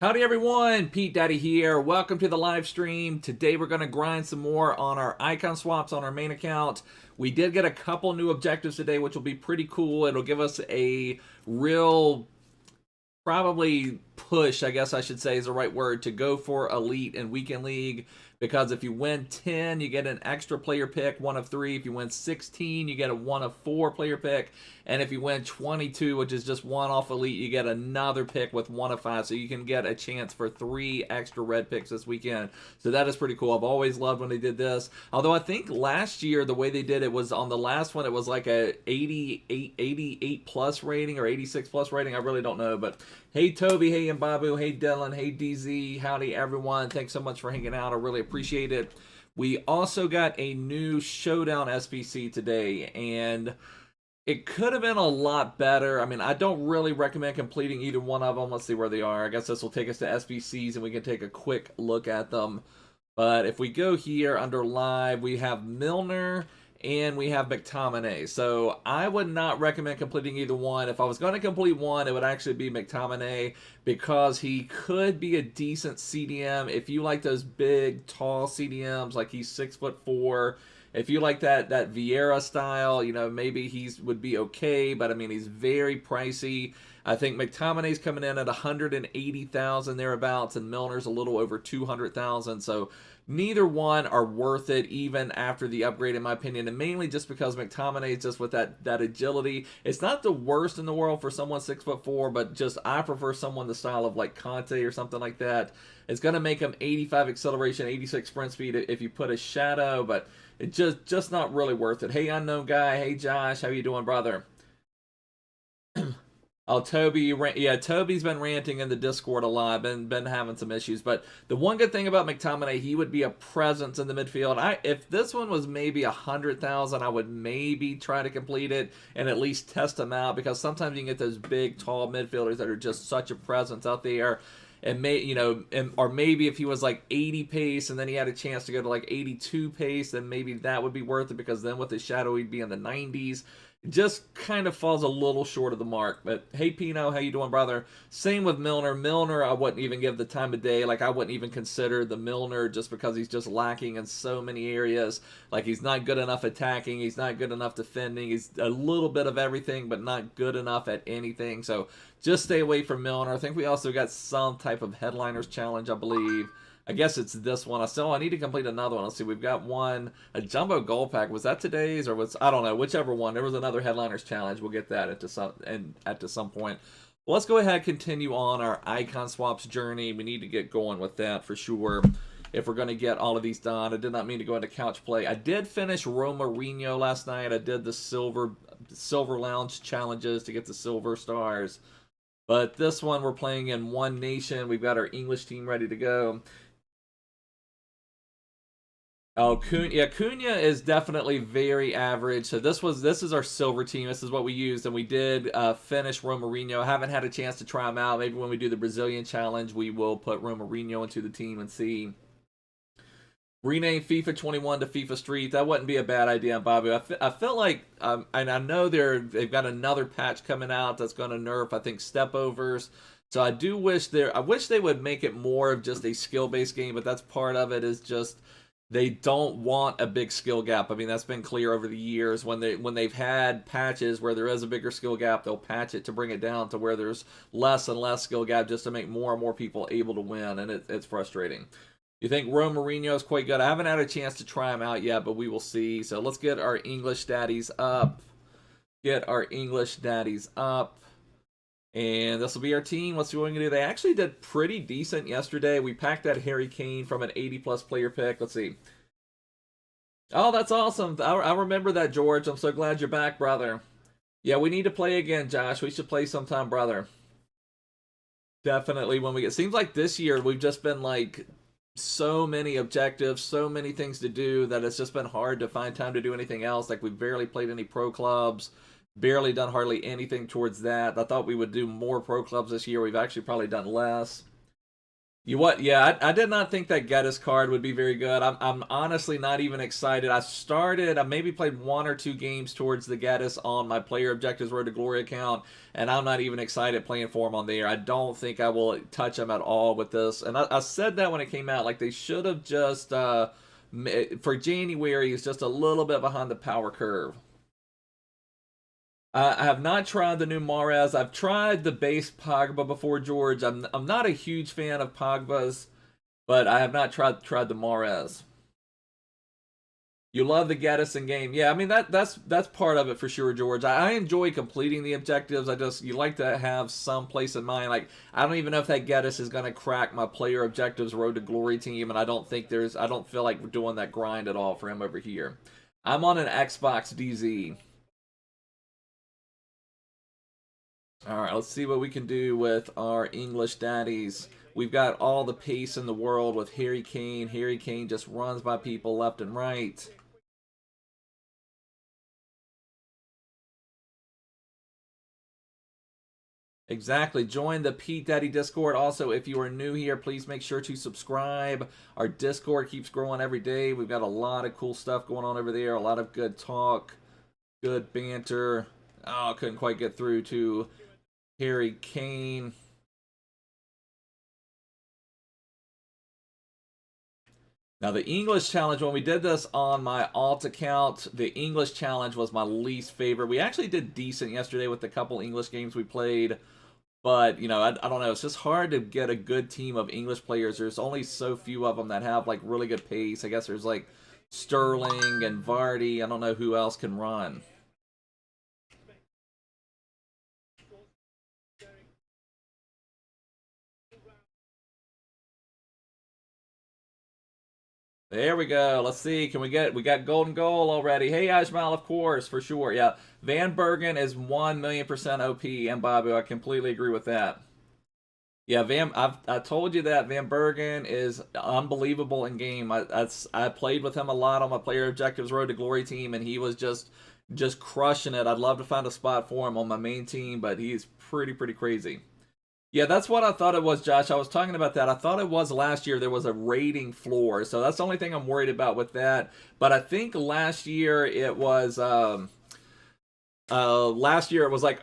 Howdy everyone, Pete Daddy here. Welcome to the live stream. Today we're going to grind some more on our icon swaps on our main account. We did get a couple new objectives today, which will be pretty cool. It'll give us a real, probably push, I guess I should say is the right word, to go for Elite and Weekend League. Because if you win 10, you get an extra player pick, 1 of 3. If you win 16, you get a 1 of 4 player pick. And if you win 22, which is just 1 off Elite, you get another pick with 1 of 5. So you can get a chance for 3 extra red picks this weekend. So that is pretty cool. I've always loved when they did this. Although I think last year, the way they did it was on the last one, it was like a 88 plus rating or 86 plus rating. I really don't know. But hey, Toby. Hey, Mbappe. Hey, Dylan. Hey, DZ. Howdy, everyone. Thanks so much for hanging out. I really appreciate it. We also got a new Showdown SBC today, and it could have been a lot better. I mean, I don't really recommend completing either one of them. Let's see where they are. I guess this will take us to SBCs, and we can take a quick look at them. But if we go here under live, we have Milner and we have McTominay. So I would not recommend completing either one. If I was going to complete one, it would actually be McTominay because he could be a decent CDM. If you like those big, tall CDMs, like he's 6'4", if you like that Vieira style, you know, maybe he's would be okay, but I mean, he's very pricey. I think McTominay's coming in at 180,000 thereabouts, and Milner's a little over 200,000. So neither one are worth it, even after the upgrade, in my opinion, and mainly just because McTominay is just with that agility. It's not the worst in the world for someone 6'4", but just I prefer someone the style of like Kante or something like that. It's going to make him 85 acceleration, 86 sprint speed if you put a shadow, but it's just not really worth it. Hey, unknown guy. Hey, Josh. How you doing, brother? Oh, Toby, yeah, Toby's been ranting in the Discord a lot, been having some issues. But the one good thing about McTominay, he would be a presence in the midfield. If this one was maybe 100,000, I would maybe try to complete it and at least test him out, because sometimes you can get those big, tall midfielders that are just such a presence out there. And or maybe if he was like 80 pace and then he had a chance to go to like 82 pace, then maybe that would be worth it, because then with his shadow he'd be in the 90s. Just kind of falls a little short of the mark. But hey, Pino, how you doing, brother? Same with Milner. Milner, I wouldn't even give the time of day. Like, I wouldn't even consider the Milner, just because he's just lacking in so many areas. Like, he's not good enough attacking. He's not good enough defending. He's a little bit of everything, but not good enough at anything. So just stay away from Milner. I think we also got some type of headliners challenge, I believe. I guess it's this one. I need to complete another one. Let's see. We've got one, a jumbo gold pack. Was that today's or was, I don't know, whichever one. There was another headliners challenge. We'll get that at some point. Well, let's go ahead and continue on our icon swaps journey. We need to get going with that for sure if we're going to get all of these done. I did not mean to go into couch play. I did finish Romarinho last night. I did the silver lounge challenges to get the silver stars. But this one we're playing in One Nation. We've got our English team ready to go. Oh, Cunha is definitely very average. So this is our silver team. This is what we used, and we did finish Romarinho. I haven't had a chance to try him out. Maybe when we do the Brazilian challenge, we will put Romarinho into the team and see. Rename FIFA 21 to FIFA Street. That wouldn't be a bad idea, Bobby. I felt like, and I know they've got another patch coming out that's going to nerf, I think, step overs. So I wish they would make it more of just a skill-based game, but that's part of it, is just they don't want a big skill gap. I mean, that's been clear over the years. When they've had patches where there is a bigger skill gap, they'll patch it to bring it down to where there's less and less skill gap, just to make more and more people able to win, and it's frustrating. You think Romarinho is quite good? I haven't had a chance to try him out yet, but we will see. So let's get our English daddies up. And this will be our team. Let's see what we can do. They actually did pretty decent yesterday. We packed that Harry Kane from an 80-plus player pick. Let's see. Oh, that's awesome. I remember that, George. I'm so glad you're back, brother. Yeah, we need to play again, Josh. We should play sometime, brother. Definitely when we get... Seems like this year we've just been like so many objectives, so many things to do, that it's just been hard to find time to do anything else. Like, we've barely played any pro clubs. Barely done hardly anything towards that. I thought we would do more pro clubs this year. We've actually probably done less. You what? Yeah, I did not think that Geddes card would be very good. I'm honestly not even excited. I maybe played one or two games towards the Geddes on my Player Objectives Road to Glory account, and I'm not even excited playing for him on there. I don't think I will touch him at all with this. And I said that when it came out, like they should have just for January, he's just a little bit behind the power curve. I have not tried the new Mahrez. I've tried the base Pogba before, George. I'm not a huge fan of Pogba's, but I have not tried the Mahrez. You love the Geddison game. Yeah, I mean that's part of it for sure, George. I enjoy completing the objectives. You like to have some place in mind. Like I don't even know if that Geddes is gonna crack my player objectives road to glory team, and I don't feel like we're doing that grind at all for him over here. I'm on an Xbox DZ. All right, let's see what we can do with our English daddies. We've got all the pace in the world with Harry Kane. Harry Kane just runs by people left and right. Exactly. Join the Pete Daddy Discord. Also, if you are new here, please make sure to subscribe. Our Discord keeps growing every day. We've got a lot of cool stuff going on over there. A lot of good talk, good banter. Oh, couldn't quite get through to Harry Kane. Now, the English challenge, when we did this on my alt account, the English challenge was my least favorite. We actually did decent yesterday with the couple English games we played. But, you know, I don't know. It's just hard to get a good team of English players. There's only so few of them that have, like, really good pace. I guess there's, like, Sterling and Vardy. I don't know who else can run. There we go. Let's see. We got golden goal already. Hey, Ajmal, of course, for sure. Yeah. Van Bergen is 1,000,000% OP, and Babu, I completely agree with that. Yeah, I told you that Van Bergen is unbelievable in game. I played with him a lot on my Player Objectives Road to Glory team, and he was just crushing it. I'd love to find a spot for him on my main team, but he's pretty crazy. Yeah, that's what I thought it was, Josh. I was talking about that. I thought it was last year there was a rating floor, so that's the only thing I'm worried about with that. But I think last year it was like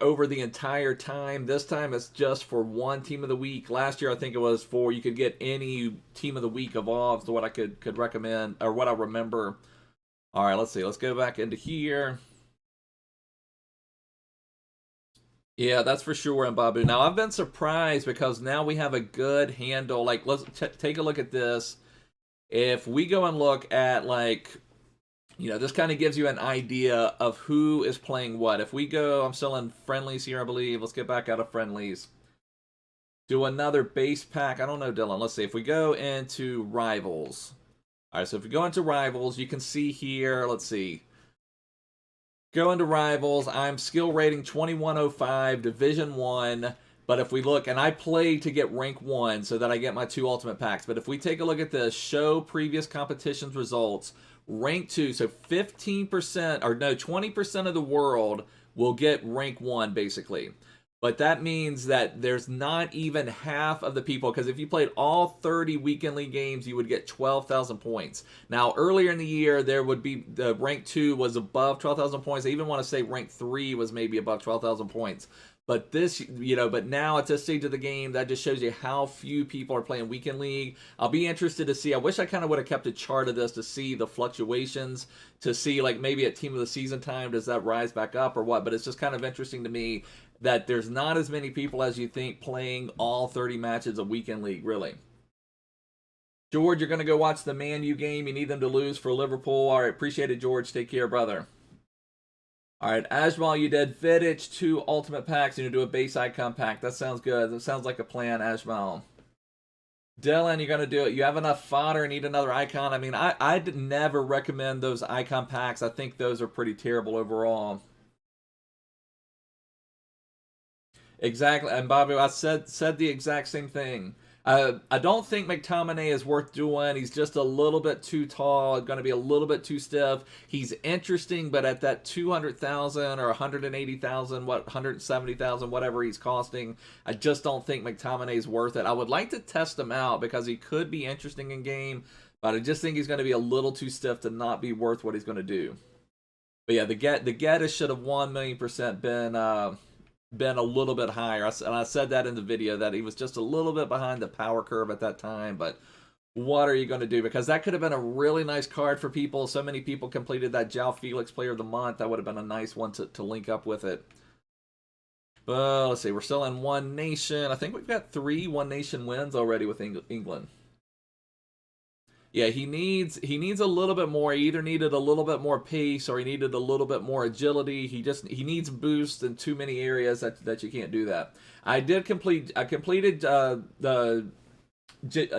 over the entire time. This time it's just for one team of the week. Last year I think it was for you could get any team of the week evolved. So what I could recommend or what I remember. All right, let's see. Let's go back into here. Yeah, that's for sure, and Babu. Now, I've been surprised because now we have a good handle. Like, let's take a look at this. If we go and look at, like, you know, this kind of gives you an idea of who is playing what. If we go, I'm still in friendlies here, I believe. Let's get back out of friendlies. Do another base pack. I don't know, Dylan. Let's see. If we go into rivals. All right, so if we go into rivals, you can see here, let's see. Go into rivals. I'm skill rating 2105, Division 1. But if we look, and I play to get rank 1 so that I get my 2 ultimate packs. But if we take a look at the show previous competitions results, rank 2, so 15%, or no, 20% of the world will get rank 1 basically. But that means that there's not even half of the people, because if you played all 30 weekend league games, you would get 12,000 points. Now, earlier in the year, there would be, the rank 2 was above 12,000 points. I even want to say rank 3 was maybe above 12,000 points. But this, you know, but now at this stage of the game, that just shows you how few people are playing weekend league. I'll be interested to see. I wish I kind of would have kept a chart of this to see the fluctuations, to see like maybe at team of the season time, does that rise back up or what? But it's just kind of interesting to me that there's not as many people as you think playing all 30 matches of weekend league, really. George, you're going to go watch the Man U game. You need them to lose for Liverpool. All right, appreciate it, George. Take care, brother. All right, Ajmal, you did Vidic 2 ultimate packs. You need to do a base icon pack. That sounds good. That sounds like a plan, Ajmal. Dylan, you're going to do it. You have enough fodder and need another icon. I mean, I'd never recommend those icon packs. I think those are pretty terrible overall. Exactly, and Bobby, I said the exact same thing. I don't think McTominay is worth doing. He's just a little bit too tall, going to be a little bit too stiff. He's interesting, but at that 200,000 or 180,000, 170,000, whatever he's costing, I just don't think McTominay is worth it. I would like to test him out because he could be interesting in game, but I just think he's going to be a little too stiff to not be worth what he's going to do. But yeah, the Geddes should have 1,000,000% been a little bit higher. And I said that in the video that he was just a little bit behind the power curve at that time. But what are you going to do? Because that could have been a really nice card for people. So many people completed that João Felix Player of the Month. That would have been a nice one to link up with it. But let's see. We're still in One Nation. I think we've got 3 One Nation wins already with England. Yeah, he needs a little bit more. He either needed a little bit more pace or he needed a little bit more agility. He needs boost in too many areas that you can't do that. I completed the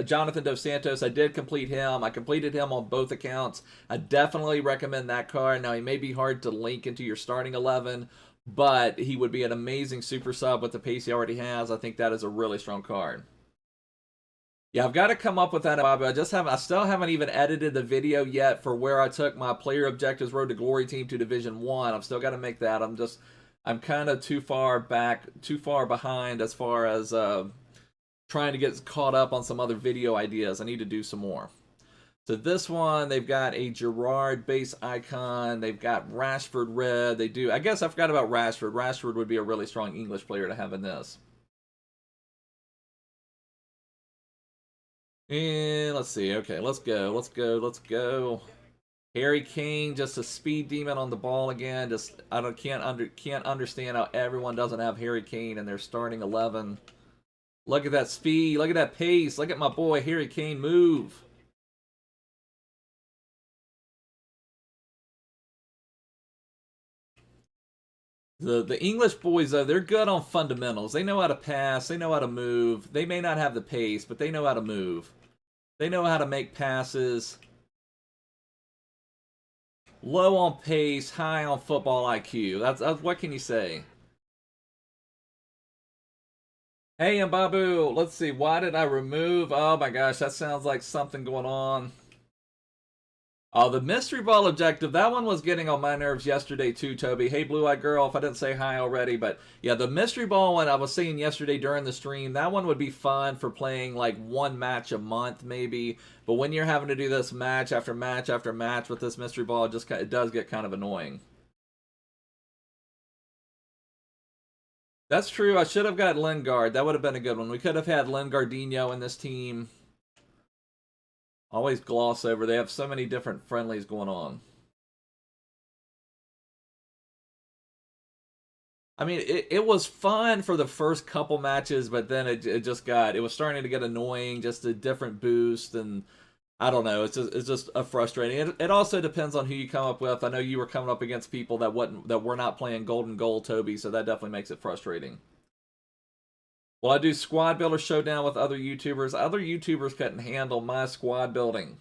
Jonathan Dos Santos. I did complete him. I completed him on both accounts. I definitely recommend that card. Now, he may be hard to link into your starting 11, but he would be an amazing super sub with the pace he already has. I think that is a really strong card. Yeah, I've got to come up with that, Bobby. I still haven't even edited the video yet for where I took my player objectives road to glory team to Division 1. I've still got to make that. I'm kind of too far behind as far as trying to get caught up on some other video ideas. I need to do some more. So this one, they've got a Gerrard base icon. They've got Rashford red. I guess I forgot about Rashford. Rashford would be a really strong English player to have in this. And let's see. Okay, let's go. Harry Kane, just a speed demon on the ball again. Can't understand how everyone doesn't have Harry Kane in their starting 11. Look at that speed. Look at that pace. Look at my boy Harry Kane move. The English boys, though, they're good on fundamentals. They know how to pass. They know how to move. They may not have the pace, but they know how to move. They know how to make passes. Low on pace, high on football IQ. That's what can you say? Hey, Mbabu, let's see. Why did I remove? Oh my gosh, that sounds like something going on. Oh, the mystery ball objective, that one was getting on my nerves yesterday too, Toby. Hey, blue-eyed girl, if I didn't say hi already. But yeah, the mystery ball one I was seeing yesterday during the stream, that one would be fun for playing like one match a month maybe. But when you're having to do this match after match after match with this mystery ball, it does get kind of annoying. That's true. I should have got Lingard. That would have been a good one. We could have had Lingardinho in this team. Always gloss over. They have so many different friendlies going on. I mean, it was fun for the first couple matches, but then it was starting to get annoying, just a different boost, and I don't know, it's just a frustrating. It also depends on who you come up with. I know you were coming up against people that were not playing Golden Goal, Toby, so that definitely makes it frustrating. Well, I do squad builder showdown with other YouTubers. Other YouTubers couldn't handle my squad building.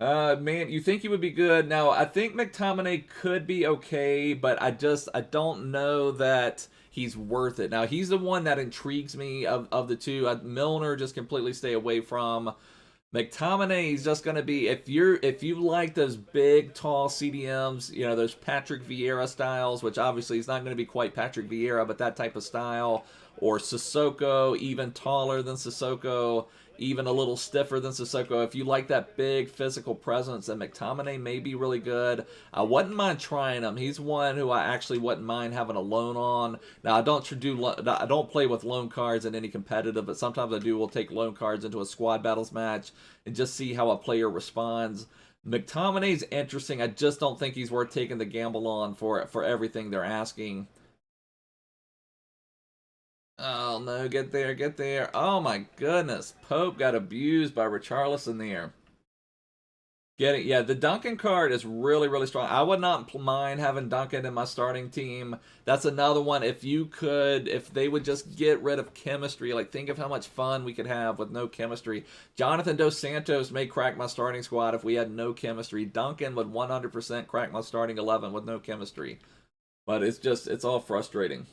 Man, you think he would be good. Now, I think McTominay could be okay, but I don't know that he's worth it. Now, he's the one that intrigues me of the two. Milner, just completely stay away from. McTominay is just going to be, if you like those big, tall CDMs, you know, those Patrick Vieira styles, which obviously he's not going to be quite Patrick Vieira, but that type of style, or Sissoko, even taller than Sissoko, even a little stiffer than Sissoko. If you like that big physical presence, then McTominay may be really good. I wouldn't mind trying him. He's one who I actually wouldn't mind having a loan on. Now, I don't play with loan cards in any competitive, but sometimes I will take loan cards into a squad battles match and just see how a player responds. McTominay's interesting. I just don't think he's worth taking the gamble on for everything they're asking. Oh no, get there. Oh my goodness. Pope got abused by Richarlison there. Yeah, the Duncan card is really, really strong. I would not mind having Duncan in my starting team. That's another one. If they would just get rid of chemistry, like think of how much fun we could have with no chemistry. Jonathan Dos Santos may crack my starting squad if we had no chemistry. Duncan would 100% crack my starting 11 with no chemistry. But it's all frustrating.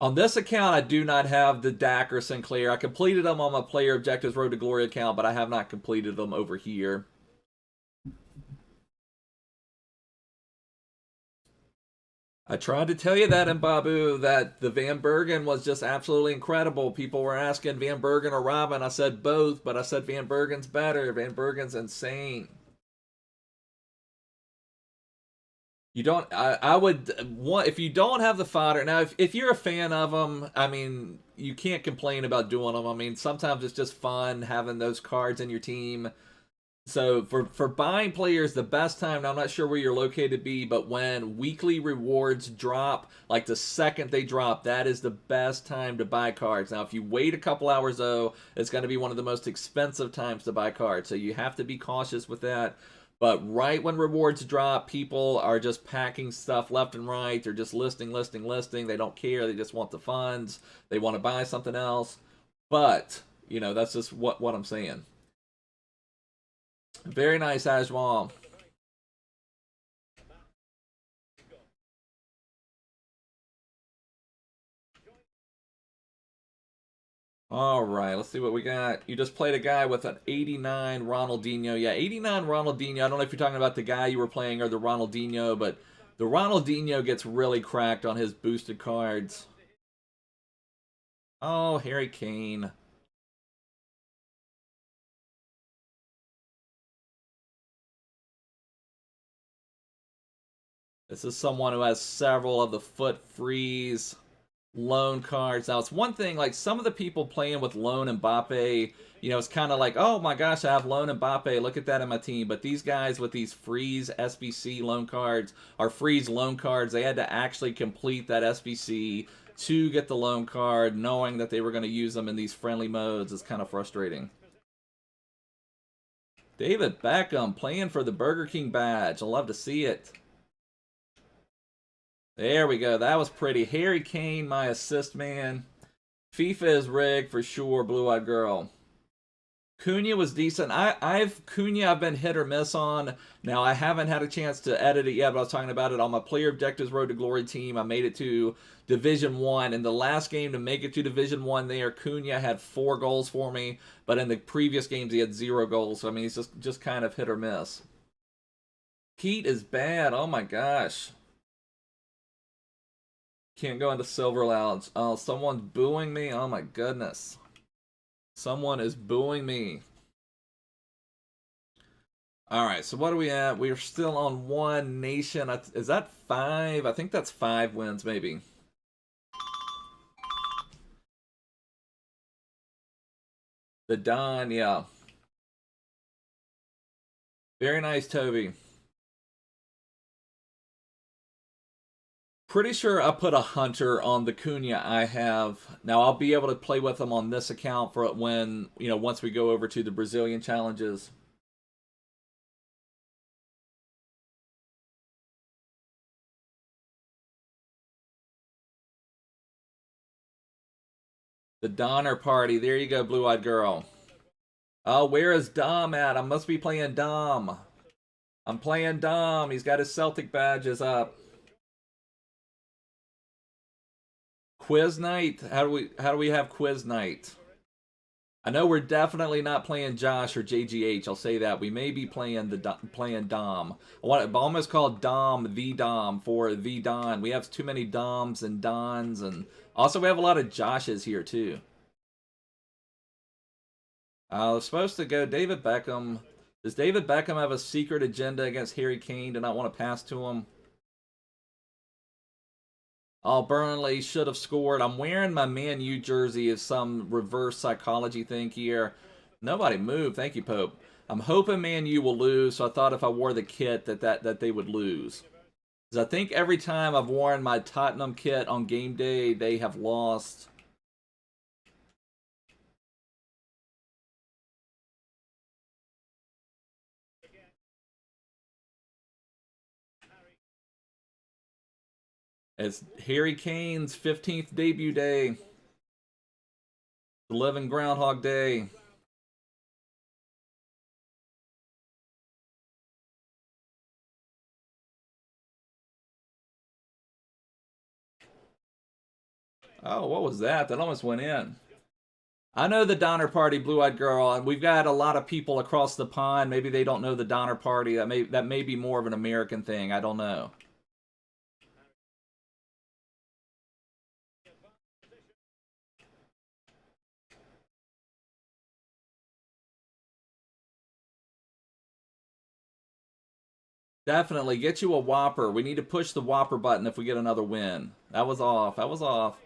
On this account, I do not have the Dak or Sinclair. I completed them on my Player Objectives Road to Glory account, but I have not completed them over here. I tried to tell you that, Mbabu, that the Van Bergen was just absolutely incredible. People were asking Van Bergen or Robin. I said both, but I said Van Bergen's better. Van Bergen's insane. You don't. I would want, if you don't have the fodder now. If you're a fan of them, I mean, you can't complain about doing them. I mean, sometimes it's just fun having those cards in your team. So for buying players, the best time. Now I'm not sure where you're located, be, but when weekly rewards drop, like the second they drop, that is the best time to buy cards. Now if you wait a couple hours though, it's going to be one of the most expensive times to buy cards. So you have to be cautious with that. But right when rewards drop, people are just packing stuff left and right. They're just listing. They don't care. They just want the funds. They want to buy something else. But, you know, that's just what I'm saying. Very nice, Ajmal. All right, let's see what we got. You just played a guy with an 89 Ronaldinho. Yeah, 89 Ronaldinho. I don't know if you're talking about the guy you were playing or the Ronaldinho, but the Ronaldinho gets really cracked on his boosted cards. Oh, Harry Kane. This is someone who has several of the foot freeze loan cards. Now, it's one thing, like some of the people playing with loan Mbappe, you know, it's kind of like, oh my gosh, I have loan Mbappe. Look at that in my team. But these guys with these freeze SBC loan cards or freeze loan cards, they had to actually complete that SBC to get the loan card, knowing that they were going to use them in these friendly modes. Is kind of frustrating. David Beckham playing for the Burger King badge. I love to see it. There we go. That was pretty. Harry Kane, my assist man. FIFA is rigged for sure, Blue-Eyed Girl. Cunha was decent. Cunha I've been hit or miss on. Now I haven't had a chance to edit it yet, but I was talking about it on my Player Objectives Road to Glory team. I made it to Division 1. In the last game to make it to Division 1 there, Cunha had 4 goals for me, but in the previous games he had 0 goals. So I mean, he's just kind of hit or miss. Heat is bad. Oh my gosh. Can't go into Silver Lounge. Oh, someone's booing me. Oh my goodness. Someone is booing me. Alright, so what are we at? We are still on 1 nation. Is that 5? I think that's 5 wins, maybe. The Don, yeah. Very nice, Toby. Pretty sure I put a hunter on the Cunha I have. Now I'll be able to play with them on this account for when, you know, once we go over to the Brazilian challenges. The Donner Party. There you go, Blue-Eyed Girl. Oh, where is Dom at? I must be playing Dom. I'm playing Dom. He's got his Celtic badges up. Quiz night? How do we have quiz night? I know we're definitely not playing Josh or JGH. I'll say that. We may be playing Dom. I almost called Dom the Dom for the Don. We have too many Doms and Dons, and also we have a lot of Joshes here too. I was supposed to go David Beckham. Does David Beckham have a secret agenda against Harry Kane? Do not want to pass to him? Oh, Burnley should have scored. I'm wearing my Man U jersey as some reverse psychology thing here. Nobody moved. Thank you, Pope. I'm hoping Man U will lose, so I thought if I wore the kit that they would lose. Because I think every time I've worn my Tottenham kit on game day, they have lost. It's Harry Kane's 15th debut day. The living Groundhog Day. Oh, what was that? That almost went in. I know the Donner Party, Blue-Eyed Girl, and we've got a lot of people across the pond. Maybe they don't know the Donner Party. That may be more of an American thing. I don't know. Definitely get you a Whopper. We need to push the Whopper button if we get another win. That was off. That was off.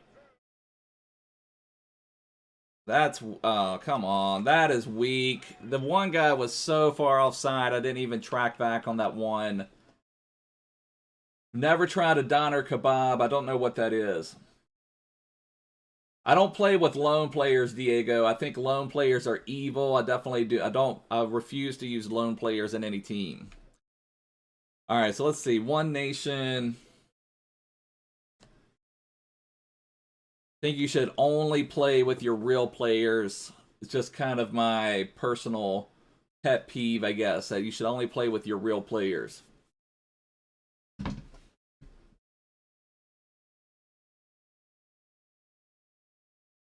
That's, oh, come on. That is weak. The one guy was so far offside, I didn't even track back on that one. Never tried a Doner Kebab. I don't know what that is. I don't play with lone players, Diego. I think lone players are evil. I definitely do. I refuse to use lone players in any team. All right, so let's see. One Nation. I think you should only play with your real players. It's just kind of my personal pet peeve, I guess, that you should only play with your real players.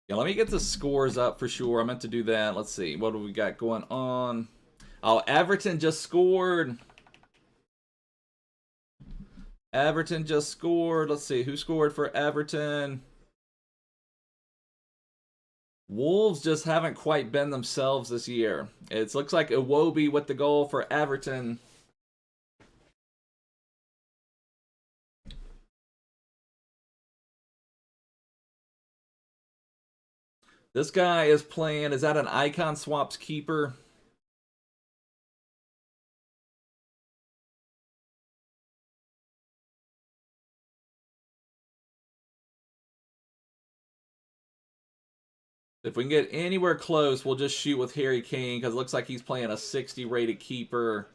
Yeah, let me get the scores up for sure. I meant to do that. Let's see. What do we got going on? Oh, Everton just scored. Everton just scored. Let's see. Who scored for Everton? Wolves just haven't quite been themselves this year. It looks like Iwobi with the goal for Everton. This guy is playing, is that an Icon Swaps keeper? If we can get anywhere close, we'll just shoot with Harry Kane because it looks like he's playing a 60 rated keeper.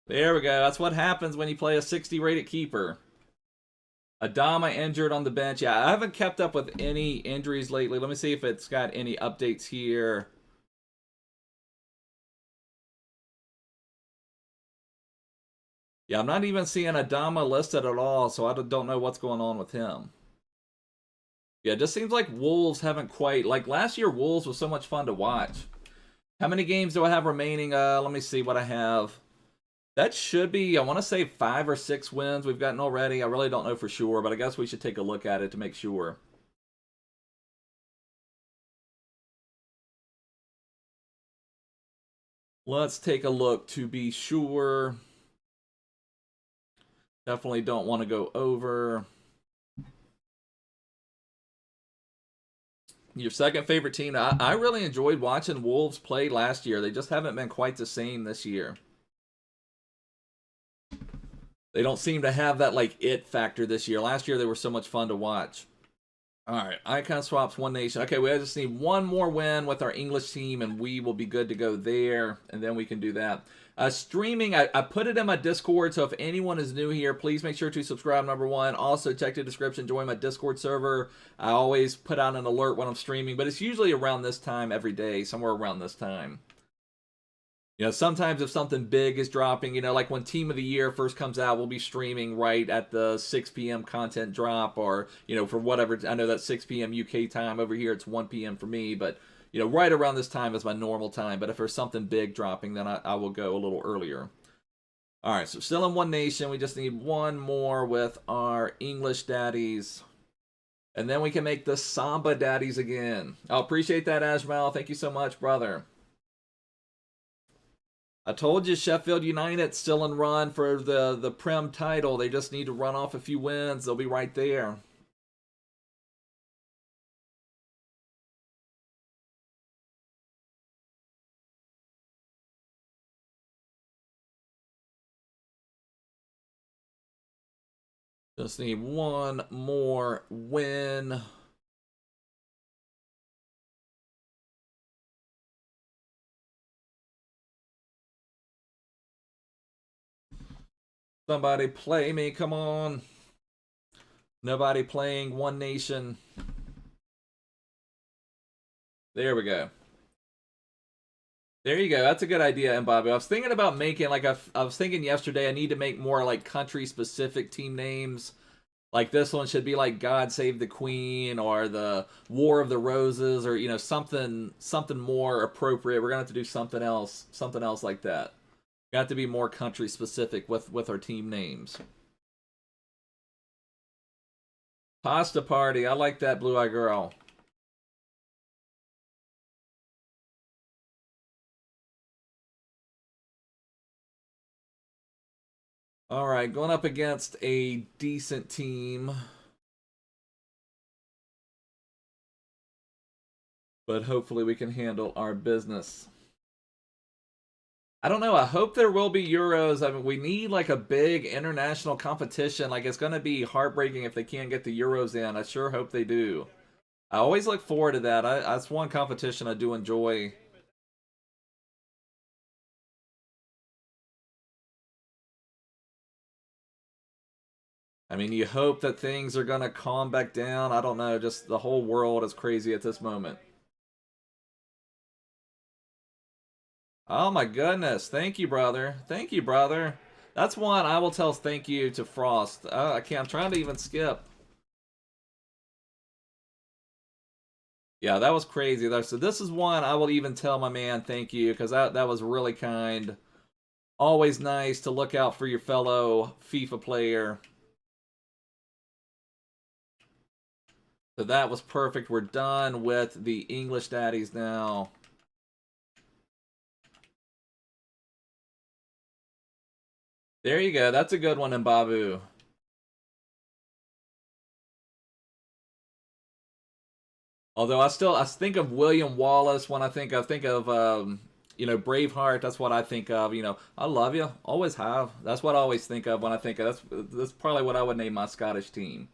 There we go. That's what happens when you play a 60 rated keeper. Adama injured on the bench. Yeah, I haven't kept up with any injuries lately. Let me see if it's got any updates here. Yeah, I'm not even seeing Adama listed at all, so I don't know what's going on with him. Yeah, it just seems like Wolves haven't quite... Like, last year, Wolves was so much fun to watch. How many games do I have remaining? Let me see what I have. That should be, I want to say 5 or 6 wins we've gotten already. I really don't know for sure, but I guess we should take a look at it to make sure. Let's take a look to be sure. Definitely don't want to go over. Your second favorite team. I really enjoyed watching Wolves play last year. They just haven't been quite the same this year. They don't seem to have that, like, it factor this year. Last year, they were so much fun to watch. All right, Icon Swaps, One Nation. Okay, we just need one more win with our English team, and we will be good to go there, and then we can do that. Streaming, I put it in my Discord, so if anyone is new here, please make sure to subscribe, number one. Also, check the description, join my Discord server. I always put out an alert when I'm streaming, but it's usually around this time every day, somewhere around this time. You know, sometimes if something big is dropping, you know, like when Team of the Year first comes out, we'll be streaming right at the 6 p.m. content drop, or, you know, for whatever. I know that's 6 p.m. UK time. Over here, it's 1 p.m. for me, but, you know, right around this time is my normal time. But if there's something big dropping, then I will go a little earlier. All right, so still in One Nation. We just need one more with our English daddies. And then we can make the Samba daddies again. I appreciate that, Ajmal. Thank you so much, brother. I told you Sheffield United still in run for the Prem title. They just need to run off a few wins. They'll be right there. Just need one more win. Somebody play me, come on. Nobody playing One Nation. There we go. There you go. That's a good idea, Mbappe. I was thinking about making, like, I was thinking yesterday, I need to make more, like, country-specific team names. Like, this one should be, like, God Save the Queen, or the War of the Roses, or, you know, something more appropriate. We're going to have to do something else like that. Got to be more country-specific with our team names. Pasta Party. I like that, Blue Eye Girl. All right, going up against a decent team. But hopefully we can handle our business. I don't know. I hope there will be Euros. I mean, we need like a big international competition. Like, it's going to be heartbreaking if they can't get the Euros in. I sure hope they do. I always look forward to that. That's one competition I do enjoy. I mean, you hope that things are going to calm back down. I don't know. Just the whole world is crazy at this moment. Oh my goodness. Thank you, brother. Thank you, brother. That's one I will tell thank you to Frost. I can't. I'm trying to even skip. Yeah, that was crazy though. So this is one I will even tell my man thank you, because that was really kind. Always nice to look out for your fellow FIFA player. So that was perfect. We're done with the English daddies now. There you go. That's a good one, Mbabu. Although I think of William Wallace when I think of you know, Braveheart. That's what I think of. You know, I love you, always have. That's what I always think of when I think of. That's probably what I would name my Scottish team.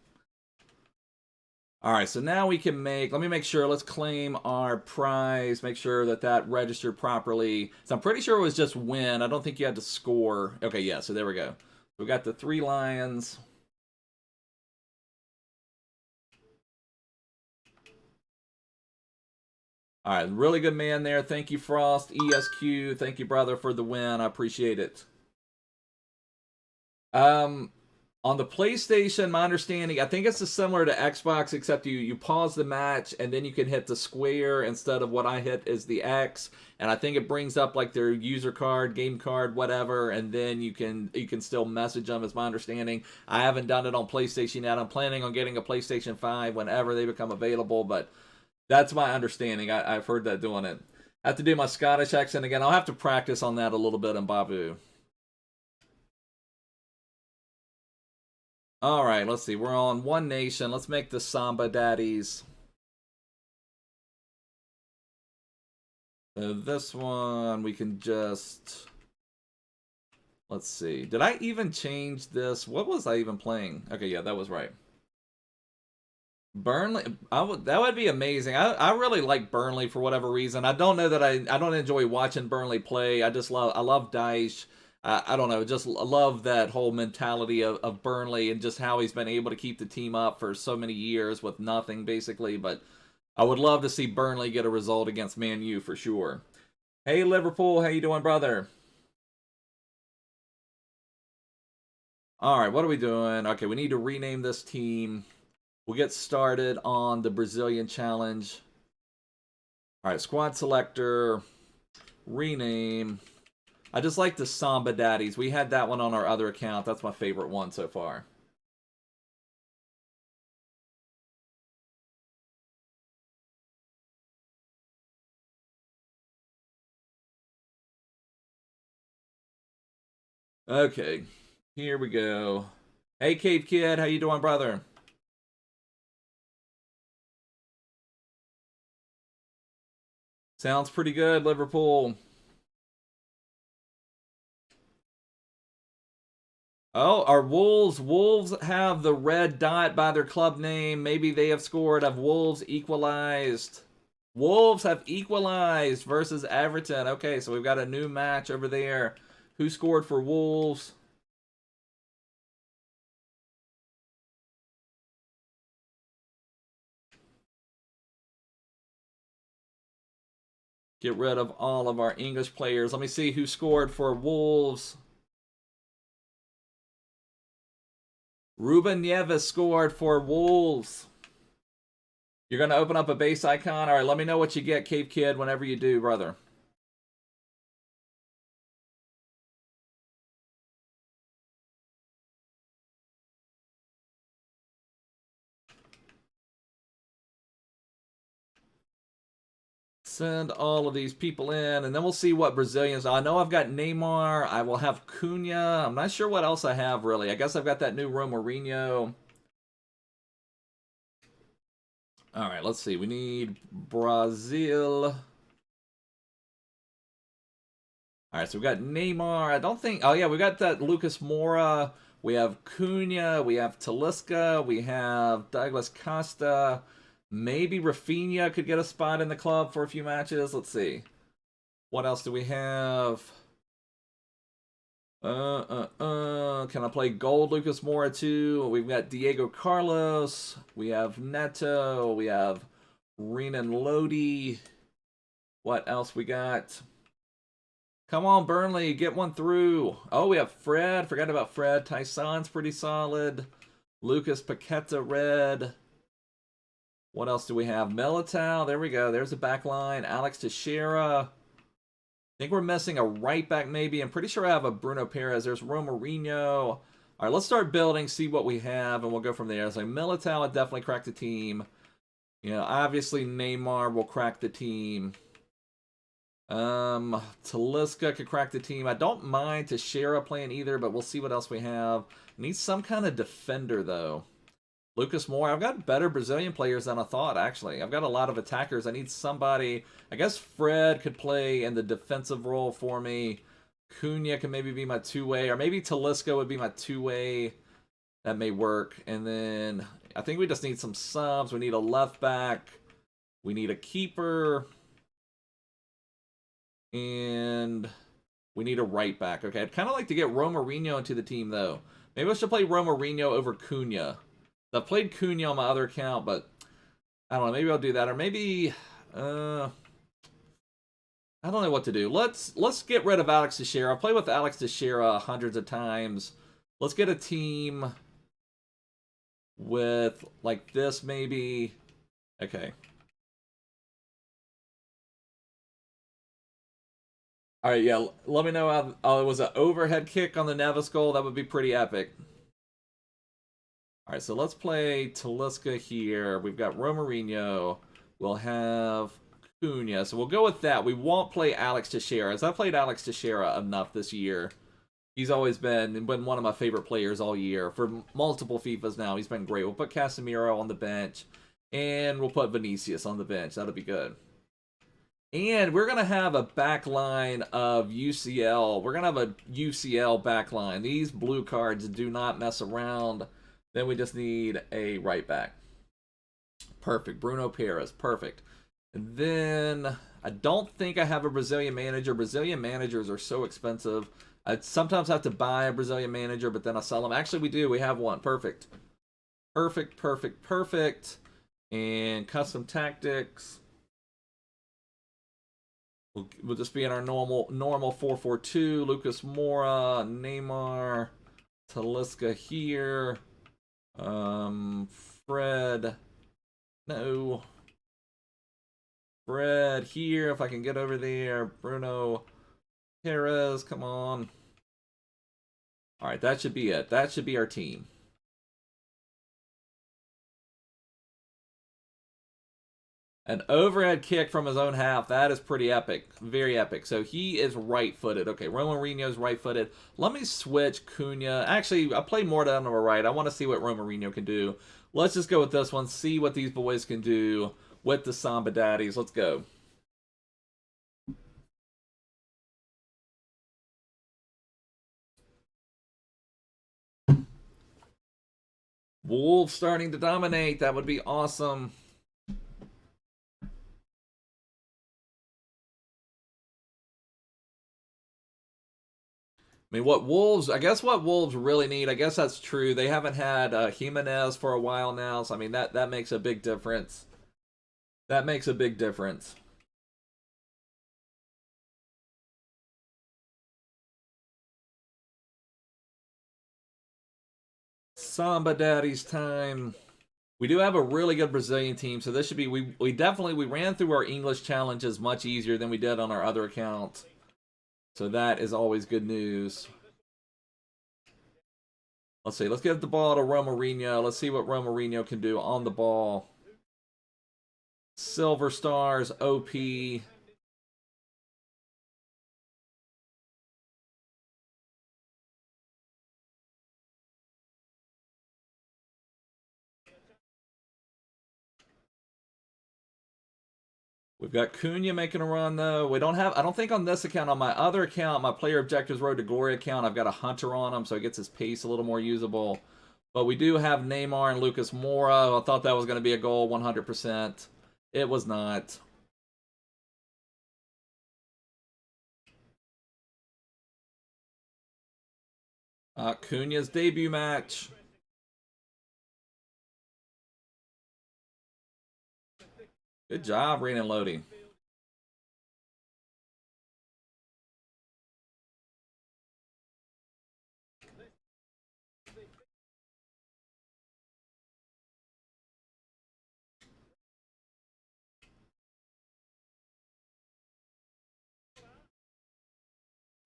All right, so now we can let me make sure, let's claim our prize, make sure that registered properly. So I'm pretty sure it was just win. I don't think you had to score. Okay, yeah, so there we go. We got the 3 lions. All right, really good man there. Thank you, Frost. ESQ, thank you, brother, for the win. I appreciate it. On the PlayStation, my understanding, I think it's similar to Xbox, except you pause the match and then you can hit the square instead of what I hit is the X, and I think it brings up like their user card, game card, whatever, and then you can still message them, is my understanding. I haven't done it on PlayStation yet. I'm planning on getting a PlayStation 5 whenever they become available, but that's my understanding. I've heard that doing it. I have to do my Scottish accent again. I'll have to practice on that a little bit in Babu. All right, let's see. We're on One Nation. Let's make the Samba Daddies. So this one, we can just... Let's see. Did I even change this? What was I even playing? Okay, yeah, that was right. Burnley, that would be amazing. I really like Burnley for whatever reason. I don't know that I don't enjoy watching Burnley play. I love Dyche. I don't know, just love that whole mentality of Burnley, and just how he's been able to keep the team up for so many years with nothing basically. But I would love to see Burnley get a result against Man U for sure. Hey Liverpool, how you doing, brother? All right, what are we doing? Okay, we need to rename this team. We'll get started on the Brazilian challenge. All right, squad selector, rename. I just like the Samba Daddies. We had that one on our other account. That's my favorite one so far. Okay, here we go. Hey, Cave Kid, how you doing, brother? Sounds pretty good, Liverpool. Oh, our Wolves. Wolves have the red dot by their club name. Maybe they have scored. Have Wolves equalized? Wolves have equalized versus Everton. Okay, so we've got a new match over there. Who scored for Wolves? Get rid of all of our English players. Let me see who scored for Wolves. Ruben Neves scored for Wolves. You're going to open up a base icon? All right, let me know what you get, Cave Kid, whenever you do, brother. Send all of these people in, and then we'll see what Brazilians. I know I've got Neymar. I will have Cunha. I'm not sure what else I have, really. I guess I've got that new Mourinho. All right, let's see. We need Brazil. All right, so we got Neymar. I don't think... Oh, yeah, we got that Lucas Moura. We have Cunha. We have Talisca. We have Douglas Costa. Maybe Rafinha could get a spot in the club for a few matches. Let's see. What else do we have? Can I play gold Lucas Moura too? We've got Diego Carlos. We have Neto. We have Renan Lodi. What else we got? Come on, Burnley. Get one through. Oh, we have Fred. Forgot about Fred. Tyson's pretty solid. Lucas Paqueta red. What else do we have? Militao. There we go. There's a back line. Alex Teixeira. I think we're missing a right back maybe. I'm pretty sure I have a Bruno Perez. There's Mourinho. All right, let's start building, see what we have, and we'll go from there. So Militao would definitely crack the team. You know, obviously Neymar will crack the team. Talisca could crack the team. I don't mind Teixeira playing either, but we'll see what else we have. Need some kind of defender, though. Lucas Moura. I've got better Brazilian players than I thought, actually. I've got a lot of attackers. I need somebody. I guess Fred could play in the defensive role for me. Cunha can maybe be my two-way, or maybe Talisca would be my two-way. That may work. And then I think we just need some subs. We need a left back. We need a keeper. And we need a right back. Okay, I'd kind of like to get Mourinho into the team, though. Maybe I should play Mourinho over Cunha. I've played Cunha on my other account, but I don't know. Maybe I'll do that, or maybe I don't know what to do. Let's get rid of Alex Teixeira. I've played with Alex Teixeira hundreds of times. Let's get a team with like this, maybe. Okay. All right, yeah. Let me know how. Oh, it was an overhead kick on the Neves goal. That would be pretty epic. All right, so let's play Talisca here. We've got Mourinho. We'll have Cunha. So we'll go with that. We won't play Alex Teixeira, as I played Alex Teixeira enough this year. He's always been one of my favorite players all year. For multiple FIFAs now, he's been great. We'll put Casemiro on the bench, and we'll put Vinicius on the bench. That'll be good. And we're going to have a back line of UCL. We're going to have a UCL back line. These blue cards do not mess around. Then we just need a right back. Perfect. Bruno Perez. Perfect. And then I don't think I have a Brazilian manager. Brazilian managers are so expensive. I sometimes have to buy a Brazilian manager, but then I sell them. Actually, we do. We have one. Perfect. Perfect, perfect, perfect. And custom tactics. We'll just be in our normal 4-4-2. Lucas Moura, Neymar, Talisca here. Fred. No. Fred here, if I can get over there. Bruno Perez, come on. Alright, that should be it. That should be our team. An overhead kick from his own half. That is pretty epic. Very epic. So he is right-footed. Okay, Mourinho's right-footed. Let me switch Cunha. Actually, I play more down to the right. I want to see what Mourinho can do. Let's just go with this one. See what these boys can do with the Samba Daddies. Let's go. Wolves starting to dominate. That would be awesome. I mean, what Wolves really need, I guess that's true. They haven't had Hernandez for a while now, so I mean, that makes a big difference. That makes a big difference. Samba Daddy's time. We do have a really good Brazilian team, so this should be... We definitely... We ran through our English challenges much easier than we did on our other account. So that is always good news. Let's see. Let's give the ball to Romarinho. Let's see what Romarinho can do on the ball. Silver Stars, OP. We've got Cunha making a run, though. We don't have... I don't think on this account. On my other account, my Player Objectives Road to Glory account, I've got a Hunter on him, so it gets his pace a little more usable. But we do have Neymar and Lucas Moura. I thought that was going to be a goal 100%. It was not. Cunha's debut match. Good job, Renan Lodi.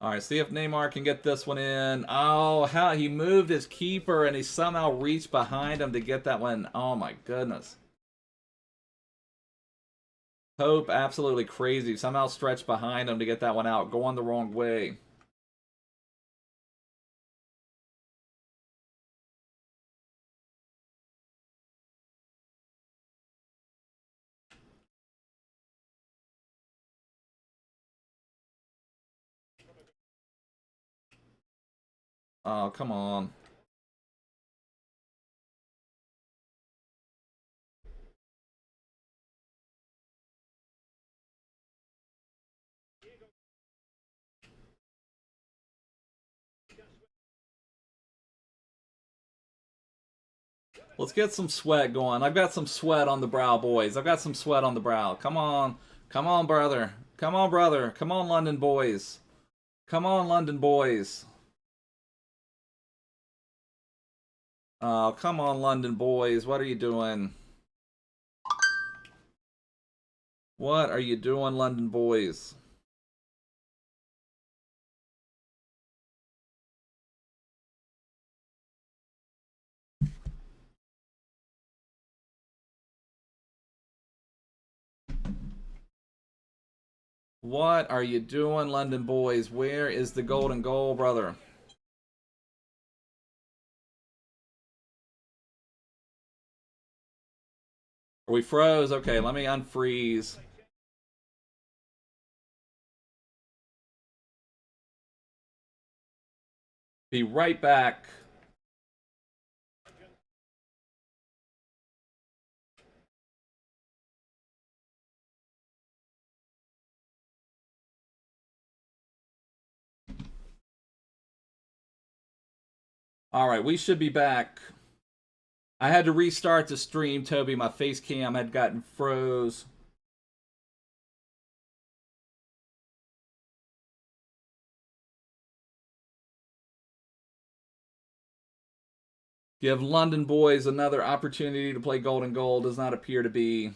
All right, see if Neymar can get this one in. Oh, how he moved his keeper and he somehow reached behind him to get that one. Oh, my goodness. Hope, absolutely crazy. Somehow stretched behind him to get that one out. Going the wrong way. Oh, come on. Let's get some sweat going. I've got some sweat on the brow, boys. I've got some sweat on the brow. Come on. Come on, brother. Come on, brother. Come on, London boys. Come on, London boys. Oh, come on, London boys. What are you doing? What are you doing, London boys? What are you doing, London boys? Where is the golden goal, brother? We froze. Okay, let me unfreeze. Be right back. All right, we should be back. I had to restart the stream, Toby. My face cam had gotten froze. Give London boys another opportunity to play golden goal. Does not appear to be.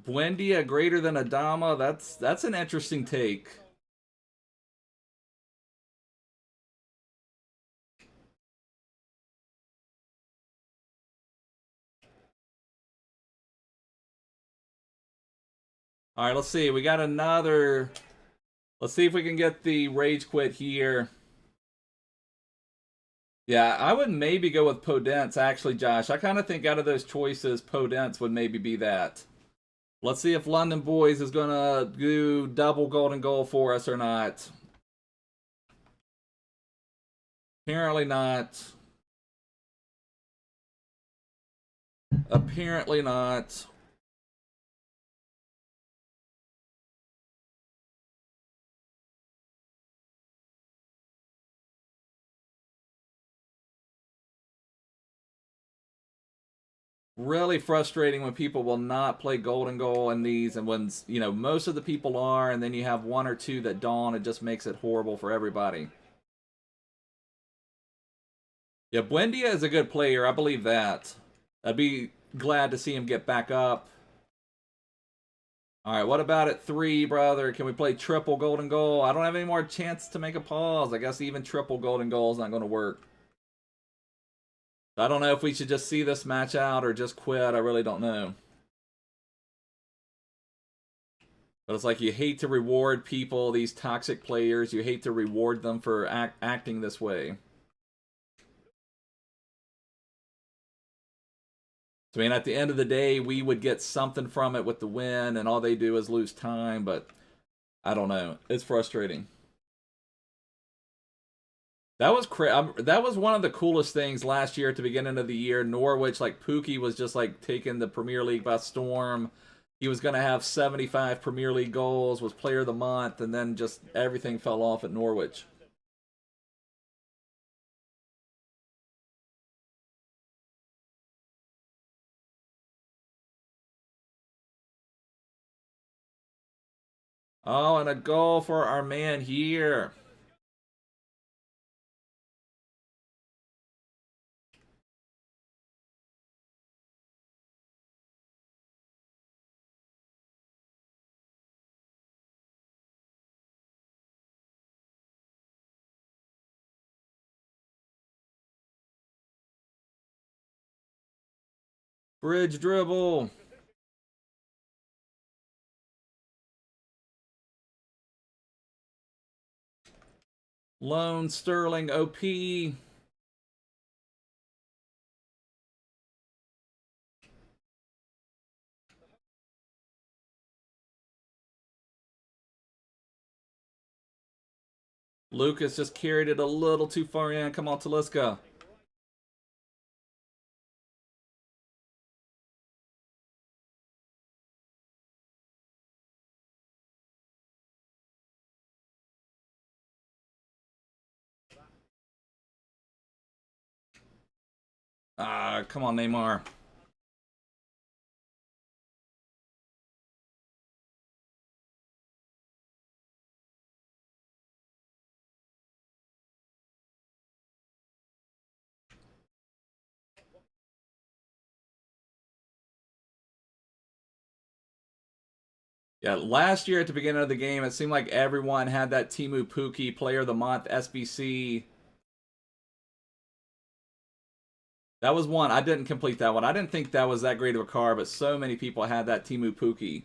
Buendia greater than Adama. That's an interesting take. All right, let's see. We got another. Let's see if we can get the rage quit here. Yeah, I would maybe go with Podence, actually, Josh. I kind of think out of those choices, Podence would maybe be that. Let's see if London Boys is going to do double golden goal for us or not. Apparently not. Apparently not. Really frustrating when people will not play golden goal in these, and when, you know, most of the people are, and then you have one or two that don't. It just makes it horrible for everybody. Yeah, Buendia is a good player. I believe that. I'd be glad to see him get back up. All right, what about at 3, brother? Can we play triple golden goal? I don't have any more chance to make a pause. I guess even triple golden goal is not going to work. I don't know if we should just see this match out or just quit. I really don't know. But it's like you hate to reward people, these toxic players. You hate to reward them for acting this way. I mean, at the end of the day, we would get something from it with the win, and all they do is lose time, but I don't know. It's frustrating. That was that was one of the coolest things last year at the beginning of the year. Norwich, like, Pookie was just like taking the Premier League by storm. He was going to have 75 Premier League goals, was player of the month, and then just everything fell off at Norwich. Oh, and a goal for our man here. Bridge dribble. Lone Sterling OP. Lucas just carried it a little too far in. Come on, Talisca. Ah, come on, Neymar. Yeah, last year at the beginning of the game, it seemed like everyone had that Timu Puki Player of the Month SBC. That was one. I didn't complete that one. I didn't think that was that great of a card, but so many people had that Timu Puki.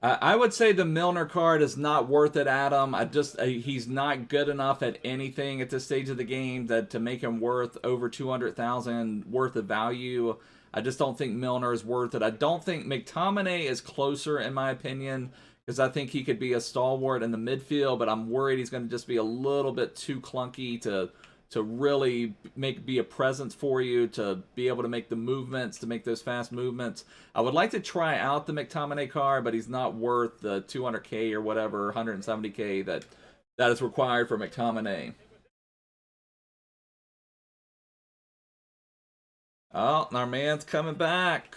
I would say the Milner card is not worth it, Adam. He's not good enough at anything at this stage of the game that to make him worth over 200,000 worth of value. I just don't think Milner is worth it. I don't think McTominay is closer, in my opinion, because I think he could be a stalwart in the midfield, but I'm worried he's going to just be a little bit too clunky to really be a presence for you, to be able to make the movements, to make those fast movements. I would like to try out the McTominay card, but he's not worth the 200K or whatever, 170K that is required for McTominay. Oh, our man's coming back.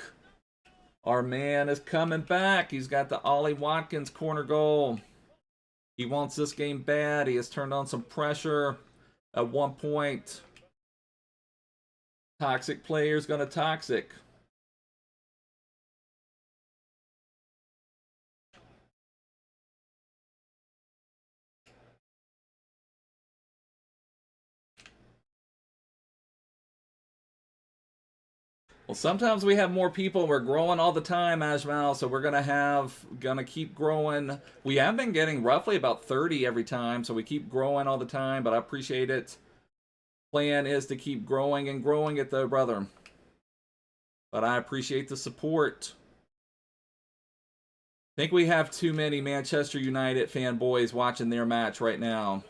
Our man is coming back. He's got the Ollie Watkins corner goal. He wants this game bad. He has turned on some pressure at one point. Toxic player's gonna toxic. Well, sometimes we have more people. We're growing all the time, Ajmal, so we're gonna keep growing. We have been getting roughly about 30 every time, so we keep growing all the time, but I appreciate it. Plan is to keep growing and growing it, though, brother. But I appreciate the support. I think we have too many Manchester United fanboys watching their match right now.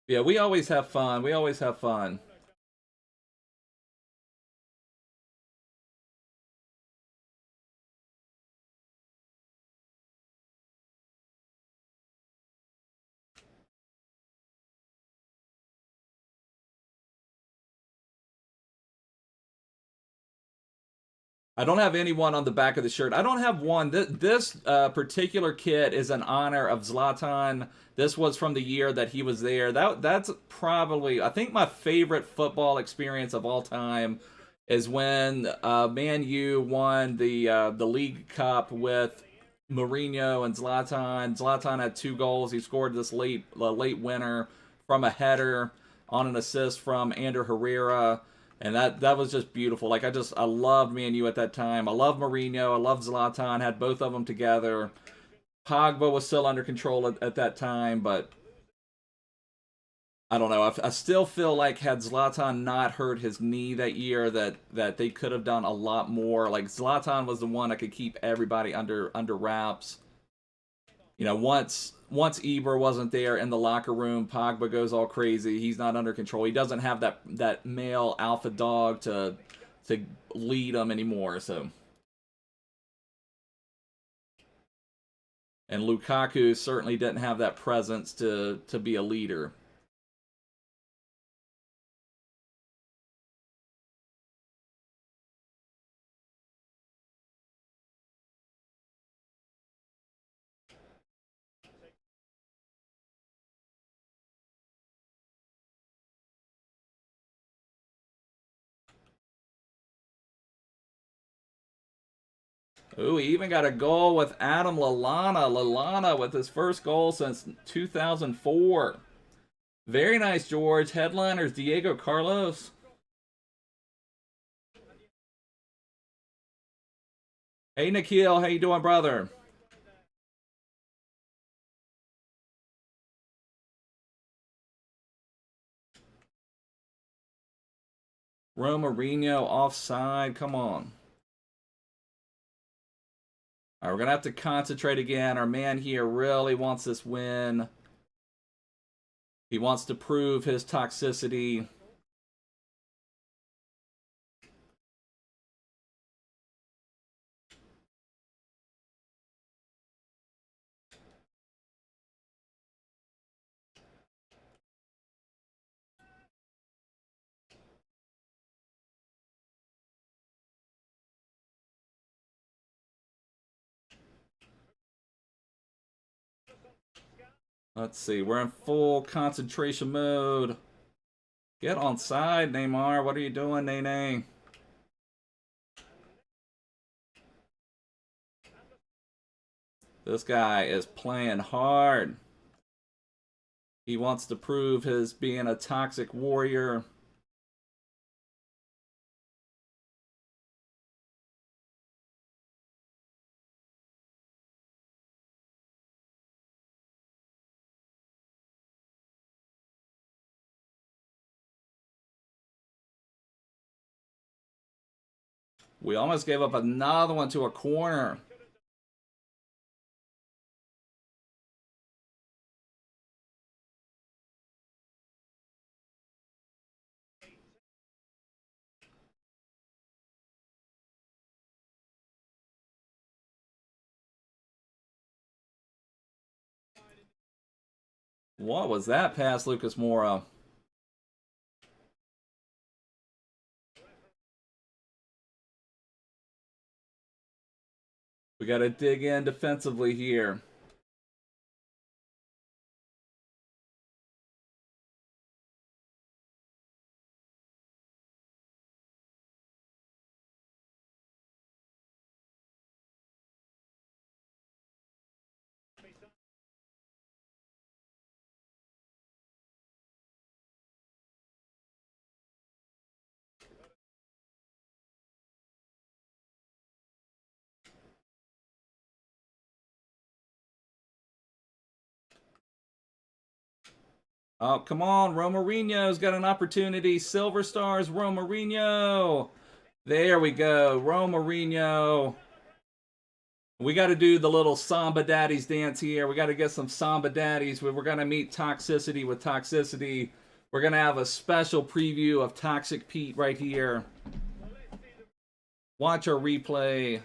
Yeah, we always have fun. We always have fun. I don't have anyone on the back of the shirt. I don't have one. This particular kit is in honor of Zlatan. This was from the year that he was there. That's probably, I think, my favorite football experience of all time is when Man U won the League Cup with Mourinho and Zlatan. Zlatan had 2 goals. He scored this late winner from a header on an assist from Ander Herrera. And that was just beautiful. Like, I loved Man U at that time. I love Mourinho. I love Zlatan. Had both of them together. Pogba was still under control at that time, but I don't know. I still feel like had Zlatan not hurt his knee that year, that they could have done a lot more. Like, Zlatan was the one that could keep everybody under wraps. You know, once Ibra wasn't there in the locker room, Pogba goes all crazy. He's not under control. He doesn't have that male alpha dog to lead him anymore. So, and Lukaku certainly didn't have that presence to be a leader. Ooh, he even got a goal with Adam Lallana. Lallana with his first goal since 2004. Very nice, George. Headliners, Diego Carlos. Hey, Nikhil. How you doing, brother? Romarinho offside. Come on. All right, we're going to have to concentrate again. Our man here really wants this win. He wants to prove his toxicity. Let's see. We're in full concentration mode. Get on side, Neymar. What are you doing, Nene? This guy is playing hard. He wants to prove his being a toxic warrior. We almost gave up another one to a corner. What was that pass, Lucas Moura? We got to dig in defensively here. Oh, come on. Romarinho's got an opportunity. Silver Stars, Romarinho. There we go. Romarinho. We got to do the little Samba Daddies dance here. We got to get some Samba Daddies. We're going to meet toxicity with toxicity. We're going to have a special preview of Toxic Pete right here. Watch our replay.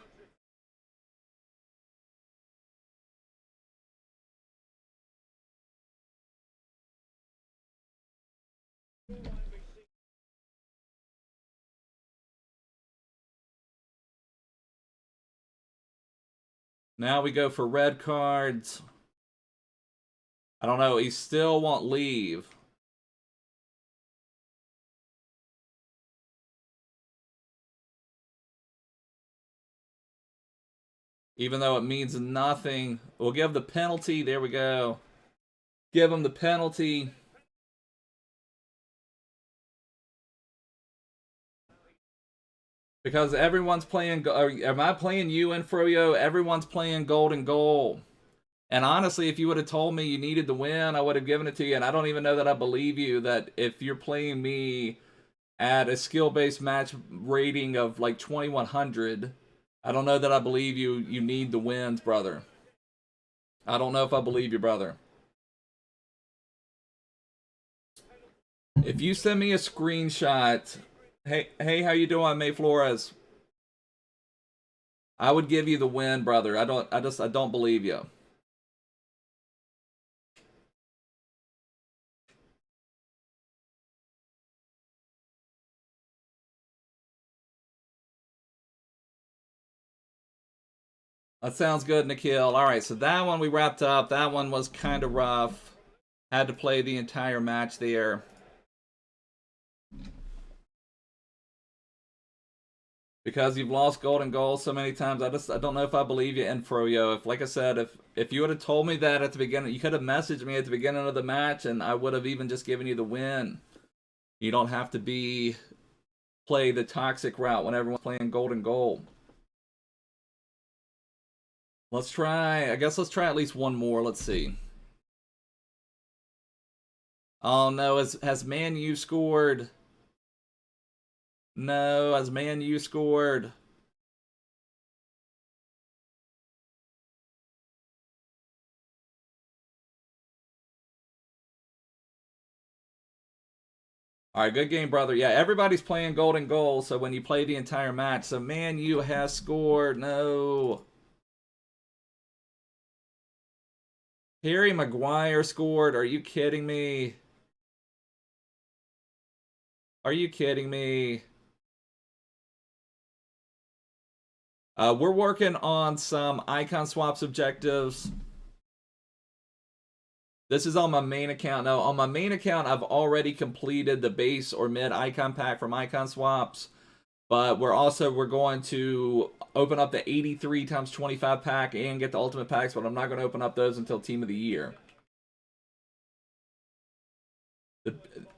Now we go for red cards. I don't know. He still won't leave. Even though it means nothing. We'll give the penalty. There we go. Give him the penalty. Because everyone's playing... Am I playing you and Froyo? Everyone's playing golden goal. And honestly, if you would have told me you needed to win, I would have given it to you. And I don't even know that I believe you that if you're playing me at a skill-based match rating of like 2100, I don't know that I believe you need the wins, brother. I don't know if I believe you, brother. If you send me a screenshot, hey, how you doing, May Flores? I would give you the win, brother. I don't believe you. That sounds good, Nikhil. All right, so that one we wrapped up. That one was kind of rough. Had to play the entire match there. Because you've lost golden goals so many times, I don't know if I believe you, and Froyo. If, like I said, if you would have told me that at the beginning, you could have messaged me at the beginning of the match, and I would have even just given you the win. You don't have to play the toxic route when everyone's playing golden goal. Let's try, I guess let's try at least one more. Let's see. Oh no, has Man U scored? No, has Man U scored? All right, good game, brother. Yeah, everybody's playing golden goal, so when you play the entire match. So Man U has scored. No. Harry Maguire scored. Are you kidding me? Are you kidding me? We're working on some icon swaps objectives. This is on my main account. Now, on my main account, I've already completed the base or mid icon pack from icon swaps. But we're going to open up the 83 times 25 pack and get the ultimate packs, but I'm not going to open up those until Team of the Year. The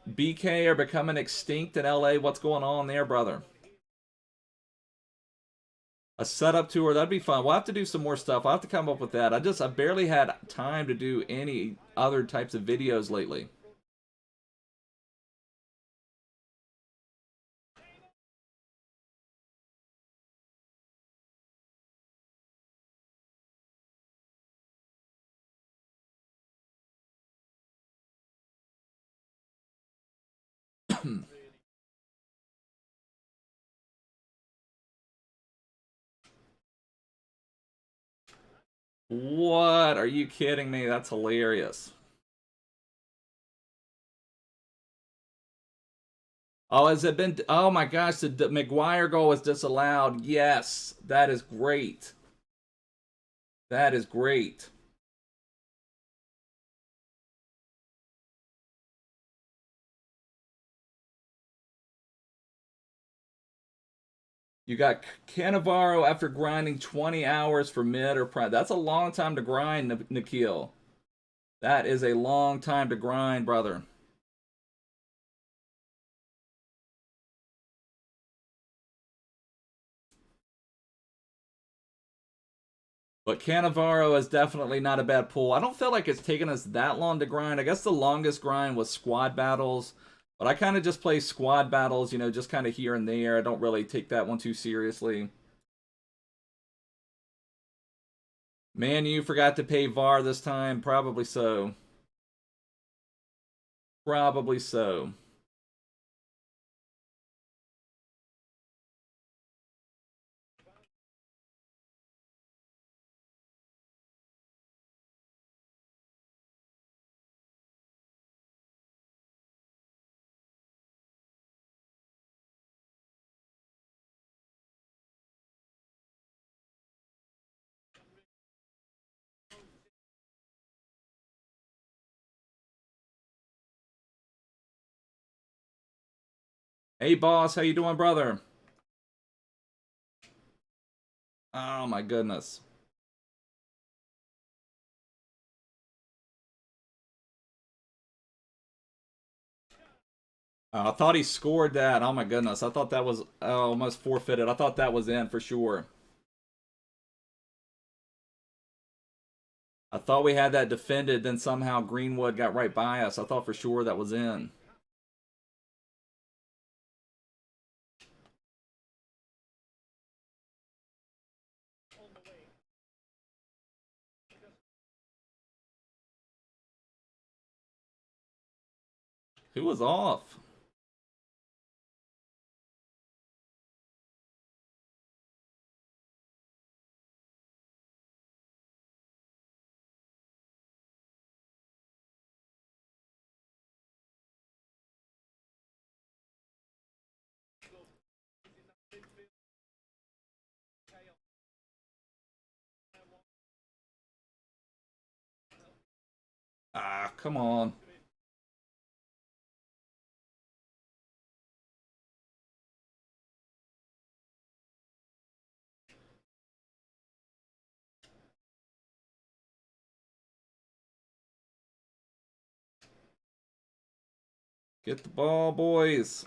BK are becoming extinct in LA. What's going on there, brother? A setup tour, that'd be fun. We'll have to do some more stuff. I'll have to come up with that. I barely had time to do any other types of videos lately. What? Are you kidding me? That's hilarious. Oh, has it been... Oh my gosh, the Maguire goal was disallowed. Yes, that is great. That is great. You got Cannavaro after grinding 20 hours for mid or prime. That's a long time to grind, Nikhil. That is a long time to grind, brother. But Cannavaro is definitely not a bad pull. I don't feel like it's taken us that long to grind. I guess the longest grind was squad battles. But I kind of just play squad battles, you know, just kind of here and there. I don't really take that one too seriously. Man, you forgot to pay VAR this time. Probably so. Probably so. Hey, boss, how you doing, brother? Oh, my goodness. I thought he scored that. Oh, my goodness. I thought that was almost forfeited. I thought that was in for sure. I thought we had that defended, then somehow Greenwood got right by us. I thought for sure that was in. Who was off? Ah, come on. Get the ball, boys.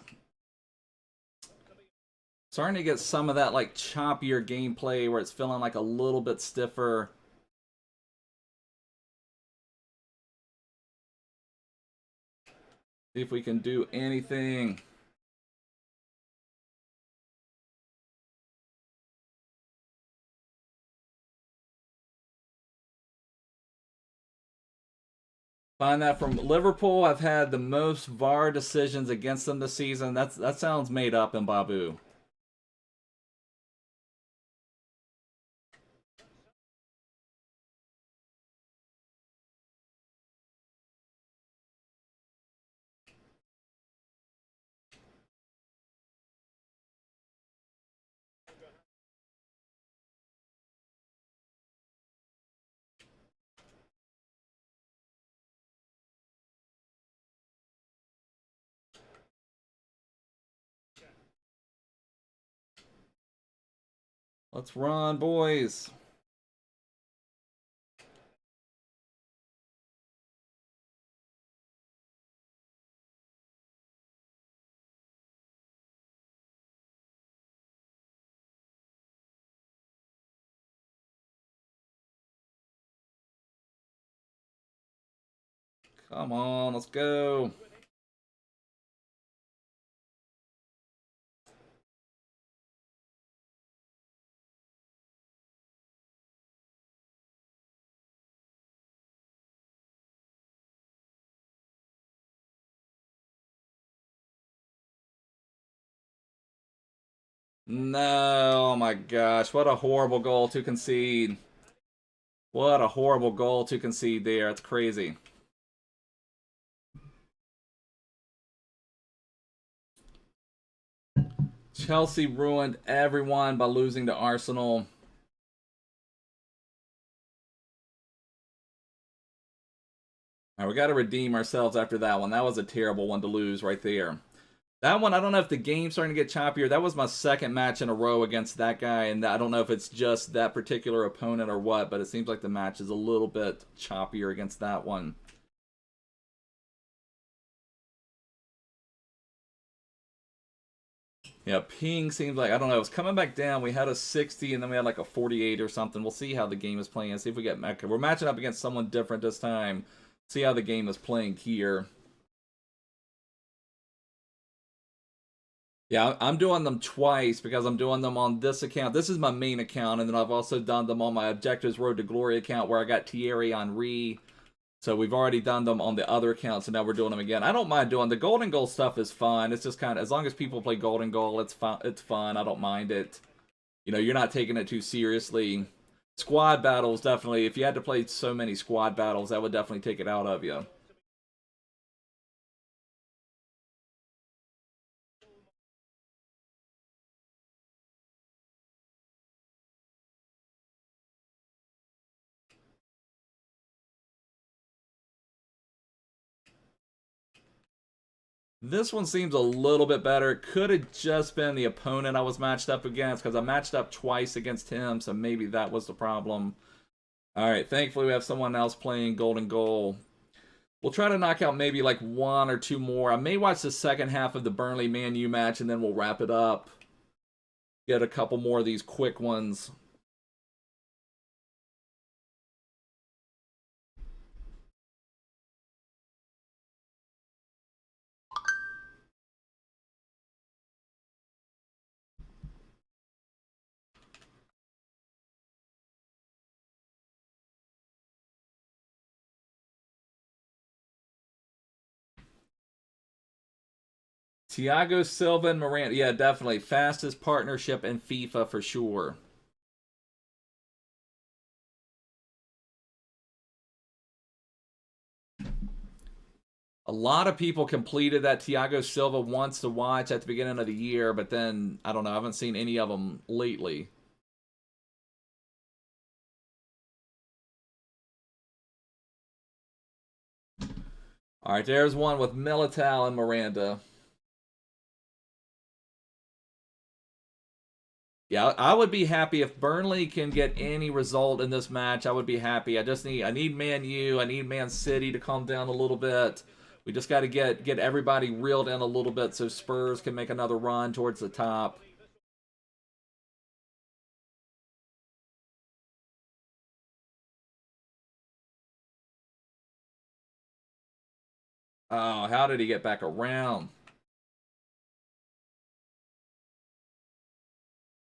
Starting to get some of that like choppier gameplay where it's feeling like a little bit stiffer. See if we can do anything. Find that from Liverpool. I've had the most VAR decisions against them this season. That sounds made up in Babu. Let's run, boys. Come on, let's go. No, oh my gosh. What a horrible goal to concede. What a horrible goal to concede there. It's crazy. Chelsea ruined everyone by losing to Arsenal. All right, we got to redeem ourselves after that one. That was a terrible one to lose right there. That one, I don't know if the game's starting to get choppier. That was my second match in a row against that guy, and I don't know if it's just that particular opponent or what, but it seems like the match is a little bit choppier against that one. Yeah, ping seems like, I don't know, it's coming back down. We had a 60, and then we had like a 48 or something. We'll see how the game is playing. See if we get... We're matching up against someone different this time. See how the game is playing here. Yeah, I'm doing them twice because I'm doing them on this account. This is my main account, and then I've also done them on my Objectives Road to Glory account where I got Thierry Henry. So we've already done them on the other account, so now we're doing them again. I don't mind doing the golden goal stuff is fun. It's just kind of, as long as people play golden goal, it's fun. It's fun. I don't mind it. You know, you're not taking it too seriously. Squad battles, definitely. If you had to play so many squad battles, that would definitely take it out of you. This one seems a little bit better. It could have just been the opponent I was matched up against because I matched up twice against him, so maybe that was the problem. All right, thankfully we have someone else playing golden goal. We'll try to knock out maybe like one or two more. I may watch the second half of the Burnley Man U match and then we'll wrap it up. Get a couple more of these quick ones. Thiago Silva and Miranda. Yeah, definitely. Fastest partnership in FIFA for sure. A lot of people completed that Thiago Silva wants to watch at the beginning of the year, but then, I don't know, I haven't seen any of them lately. All right, there's one with Militao and Miranda. Yeah, I would be happy if Burnley can get any result in this match. I would be happy. I need Man U, I need Man City to calm down a little bit. We just got to get everybody reeled in a little bit so Spurs can make another run towards the top. Oh, how did he get back around?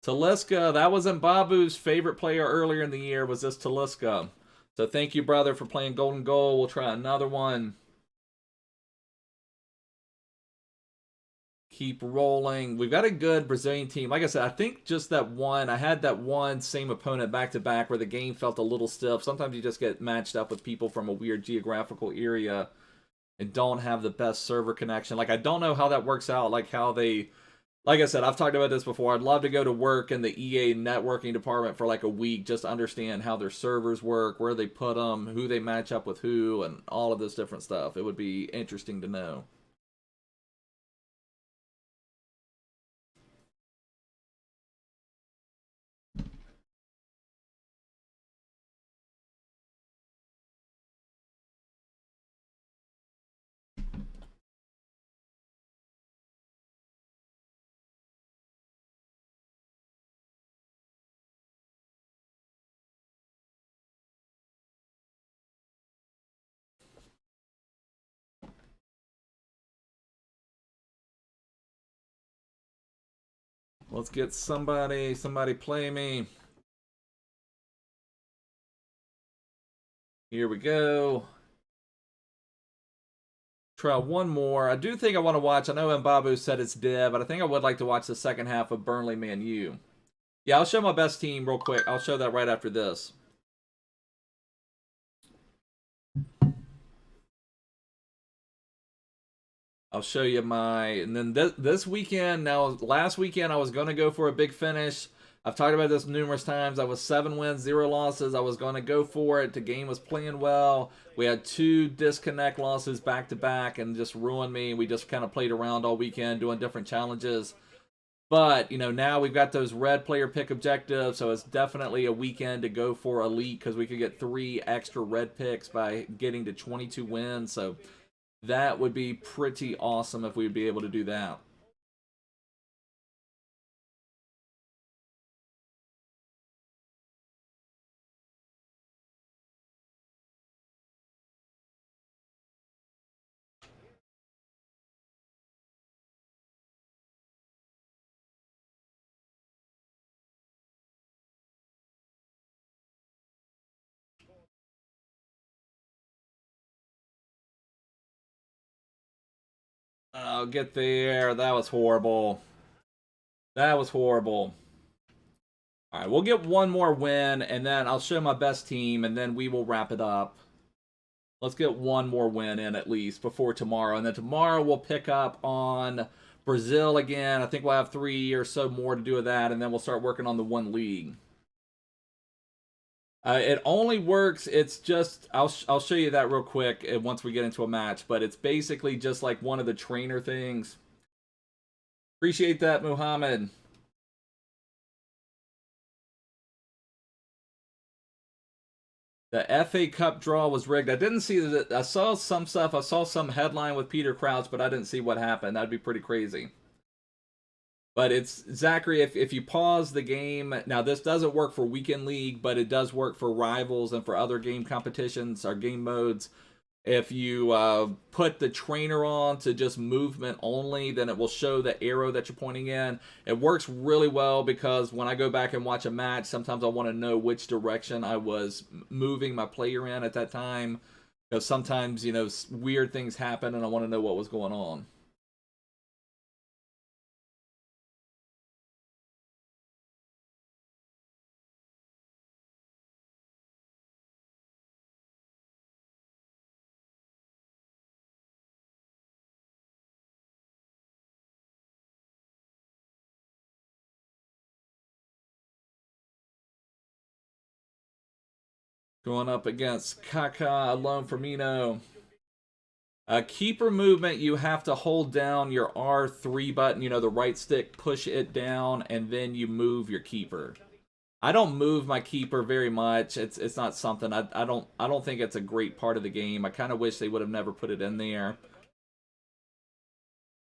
Talisca, that was Mbabu's favorite player earlier in the year, was this Talisca. So thank you, brother, for playing Golden Goal. We'll try another one. Keep rolling. We've got a good Brazilian team. Like I said, I think just that one, I had that one same opponent back-to-back where the game felt a little stiff. Sometimes you just get matched up with people from a weird geographical area and don't have the best server connection. Like, I don't know how that works out, like how they... Like I said, I've talked about this before. I'd love to go to work in the EA networking department for like a week just to understand how their servers work, where they put them, who they match up with who, and all of this different stuff. It would be interesting to know. Let's get somebody play me. Here we go. Try one more. I do think I want to watch. I know Mbabu said it's dead, but I think I would like to watch the second half of Burnley Man U. Yeah, I'll show my best team real quick. I'll show that right after this. I'll show you my... And then this weekend, now last weekend I was going to go for a big finish. I've talked about this numerous times. I was 7 wins, 0 losses. I was going to go for it. The game was playing well. We had 2 disconnect losses back-to-back and just ruined me. We just kind of played around all weekend doing different challenges. But, you know, now we've got those red player pick objectives, so it's definitely a weekend to go for elite because we could get 3 extra red picks by getting to 22 wins. So that would be pretty awesome if we'd be able to do that. I'll get there. That was horrible. That was horrible. All right, we'll get one more win, and then I'll show my best team, and then we will wrap it up. Let's get one more win in at least before tomorrow. And then tomorrow we'll pick up on Brazil again. I think we'll have 3 or so more to do with that, and then we'll start working on the one league. It only works. It's just I'll show you that real quick once we get into a match. But it's basically just like one of the trainer things. Appreciate that, Muhammad. The FA Cup draw was rigged. I didn't see that. I saw some stuff. I saw some headline with Peter Crouch, but I didn't see what happened. That'd be pretty crazy. But it's, Zachary, if you pause the game, now this doesn't work for Weekend League, but it does work for Rivals and for other game competitions or game modes. If you put the trainer on to just movement only, then it will show the arrow that you're pointing in. It works really well because when I go back and watch a match, sometimes I want to know which direction I was moving my player in at that time. Because sometimes, you know, weird things happen and I want to know what was going on. Going up against Kaká, alone Firmino. Keeper movement, you have to hold down your R3 button, you know, the right stick, push it down, and then you move your keeper. I don't move my keeper very much. It's not something I don't think it's a great part of the game. I kind of wish they would have never put it in there.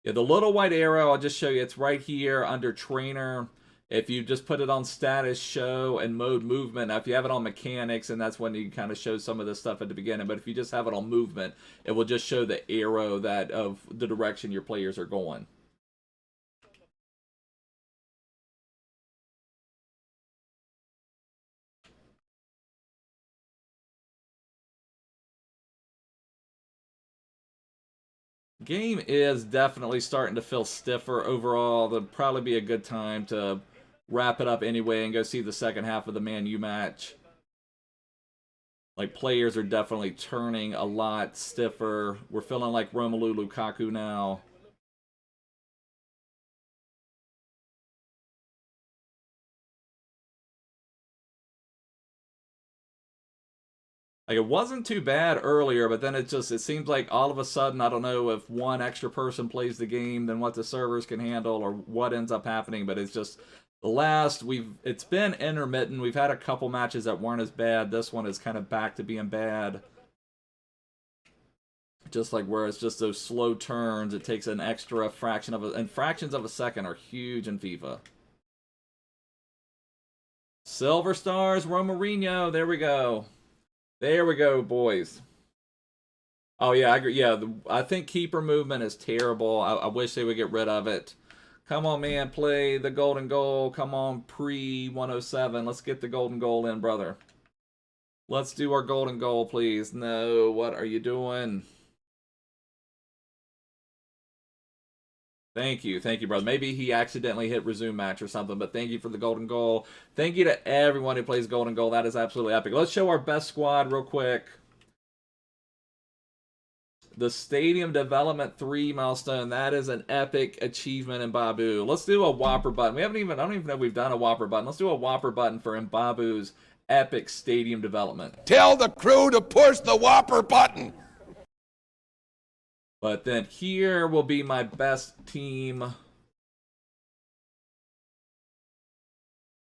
Yeah, the little white arrow, I'll just show you. It's right here under trainer. If you just put it on status, show, and mode movement. Now, if you have it on mechanics, and that's when you kind of show some of this stuff at the beginning. But if you just have it on movement, it will just show the arrow that of the direction your players are going. Game is definitely starting to feel stiffer overall. That'd probably be a good time to wrap it up anyway and go see the second half of the Man U match. Like, players are definitely turning a lot stiffer. We're feeling like Romelu Lukaku now. Like, it wasn't too bad earlier, but then it seems like all of a sudden, I don't know if one extra person plays the game than what the servers can handle or what ends up happening, but it's just the last it's been intermittent. We've had a couple matches that weren't as bad. This one is kind of back to being bad. Just like where it's just those slow turns, it takes an extra fraction of and fractions of a second are huge in FIFA. Silver Stars, Romarinho, there we go. There we go, boys. Oh, yeah, I agree. Yeah, I think keeper movement is terrible. I wish they would get rid of it. Come on, man, play the golden goal. Come on, pre-107. Let's get the golden goal in, brother. Let's do our golden goal, please. No, what are you doing? Thank you, brother. Maybe he accidentally hit resume match or something, but thank you for the golden goal. Thank you to everyone who plays golden goal. That is absolutely epic. Let's show our best squad real quick. The Stadium Development 3 milestone. That is an epic achievement in Mbabu. Let's do a Whopper button. I don't even know if we've done a Whopper button. Let's do a Whopper button for Mbabu's epic Stadium Development. Tell the crew to push the Whopper button. But then here will be my best team.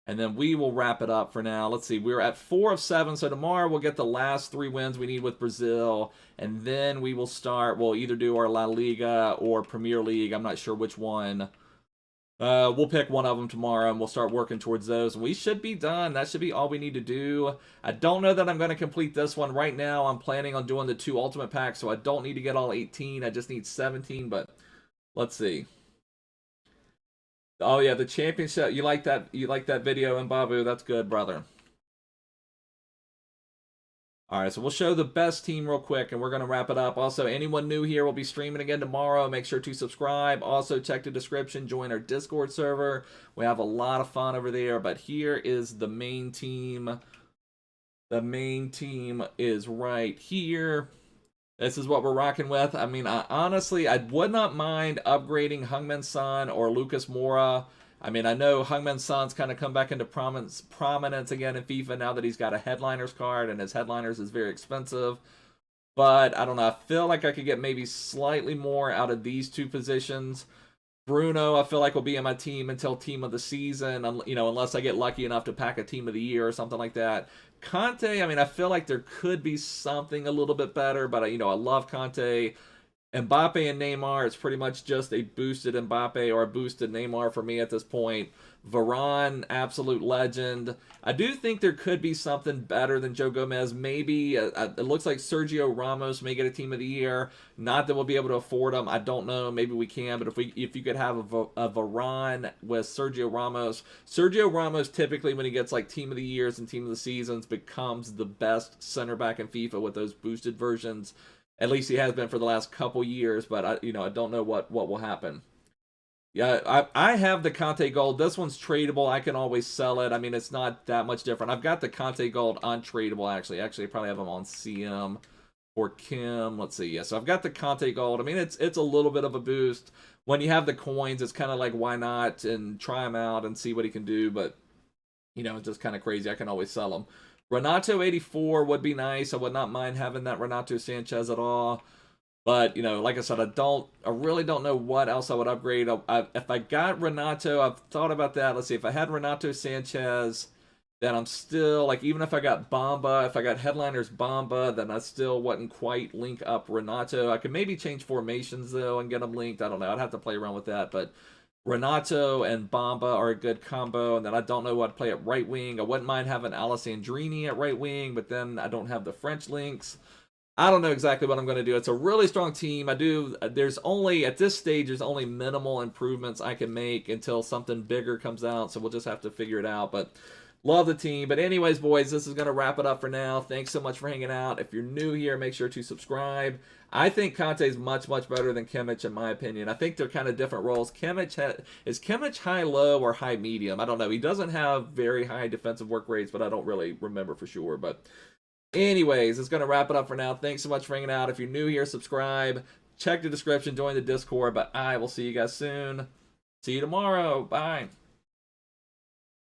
And then we will wrap it up for now. Let's see. We're at 4 of 7. So tomorrow we'll get the last 3 wins we need with Brazil. And then we will start. We'll either do our La Liga or Premier League. I'm not sure which one. We'll pick one of them tomorrow, and we'll start working towards those. We should be done. That should be all we need to do. I don't know that I'm going to complete this one. Right now, I'm planning on doing the 2 Ultimate Packs, so I don't need to get all 18. I just need 17, but let's see. Oh, yeah, the championship. You like that video, Mbabu? That's good, brother. All right, so we'll show the best team real quick, and we're going to wrap it up. Also, anyone new here will be streaming again tomorrow. Make sure to subscribe. Also, check the description. Join our Discord server. We have a lot of fun over there, but here is the main team. The main team is right here. This is what we're rocking with. I mean, honestly, I would not mind upgrading Heung Min Son or Lucas Moura. I mean, I know Heung Min Son's kind of come back into prominence again in FIFA now that he's got a headliners card, and his headliners is very expensive. But I don't know. I feel like I could get maybe slightly more out of these two positions. Bruno, I feel like will be in my team until team of the season, you know, unless I get lucky enough to pack a team of the year or something like that. Kante, I mean, I feel like there could be something a little bit better, but you know, I love Kante. Mbappe and Neymar, it's pretty much just a boosted Mbappe or a boosted Neymar for me at this point. Varane, absolute legend. I do think there could be something better than Joe Gomez. Maybe, it looks like Sergio Ramos may get a team of the year. Not that we'll be able to afford him. I don't know. Maybe we can. But if you could have a Varane with Sergio Ramos typically when he gets like team of the years and team of the seasons becomes the best center back in FIFA with those boosted versions. At least he has been for the last couple years, but I don't know what will happen. Yeah, I have the Kante Gold. This one's tradable. I can always sell it. I mean, it's not that much different. I've got the Kante Gold untradeable, actually. Actually, I probably have them on CM or Kim. Let's see. Yeah, so I've got the Kante Gold. I mean, it's a little bit of a boost. When you have the coins, it's kind of like, why not? And try him out and see what he can do. But, you know, it's just kind of crazy. I can always sell them. Renato 84 would be nice. I would not mind having that Renato Sanchez at all. But, you know, like I said, I really don't know what else I would upgrade. If I got Renato, I've thought about that. Let's see, if I had Renato Sanchez, then I'm still, like, even if I got Bamba, if I got Headliners Bamba, then I still wouldn't quite link up Renato. I could maybe change formations, though, and get them linked. I don't know. I'd have to play around with that, but Renato and Bamba are a good combo, and then I don't know what to play at right wing. I wouldn't mind having Alessandrini at right wing, but then I don't have the French links. I don't know exactly what I'm going to do. It's a really strong team. There's only, at this stage, there's only minimal improvements I can make until something bigger comes out, so we'll just have to figure it out, but love the team. But anyways, boys, this is going to wrap it up for now. Thanks so much for hanging out. If you're new here, make sure to subscribe. I think Kante is much, much better than Kimmich, in my opinion. I think they're kind of different roles. Is Kimmich high-low or high-medium? I don't know. He doesn't have very high defensive work rates, but I don't really remember for sure. But anyways, it's going to wrap it up for now. Thanks so much for hanging out. If you're new here, subscribe. Check the description. Join the Discord. But I will see you guys soon. See you tomorrow. Bye.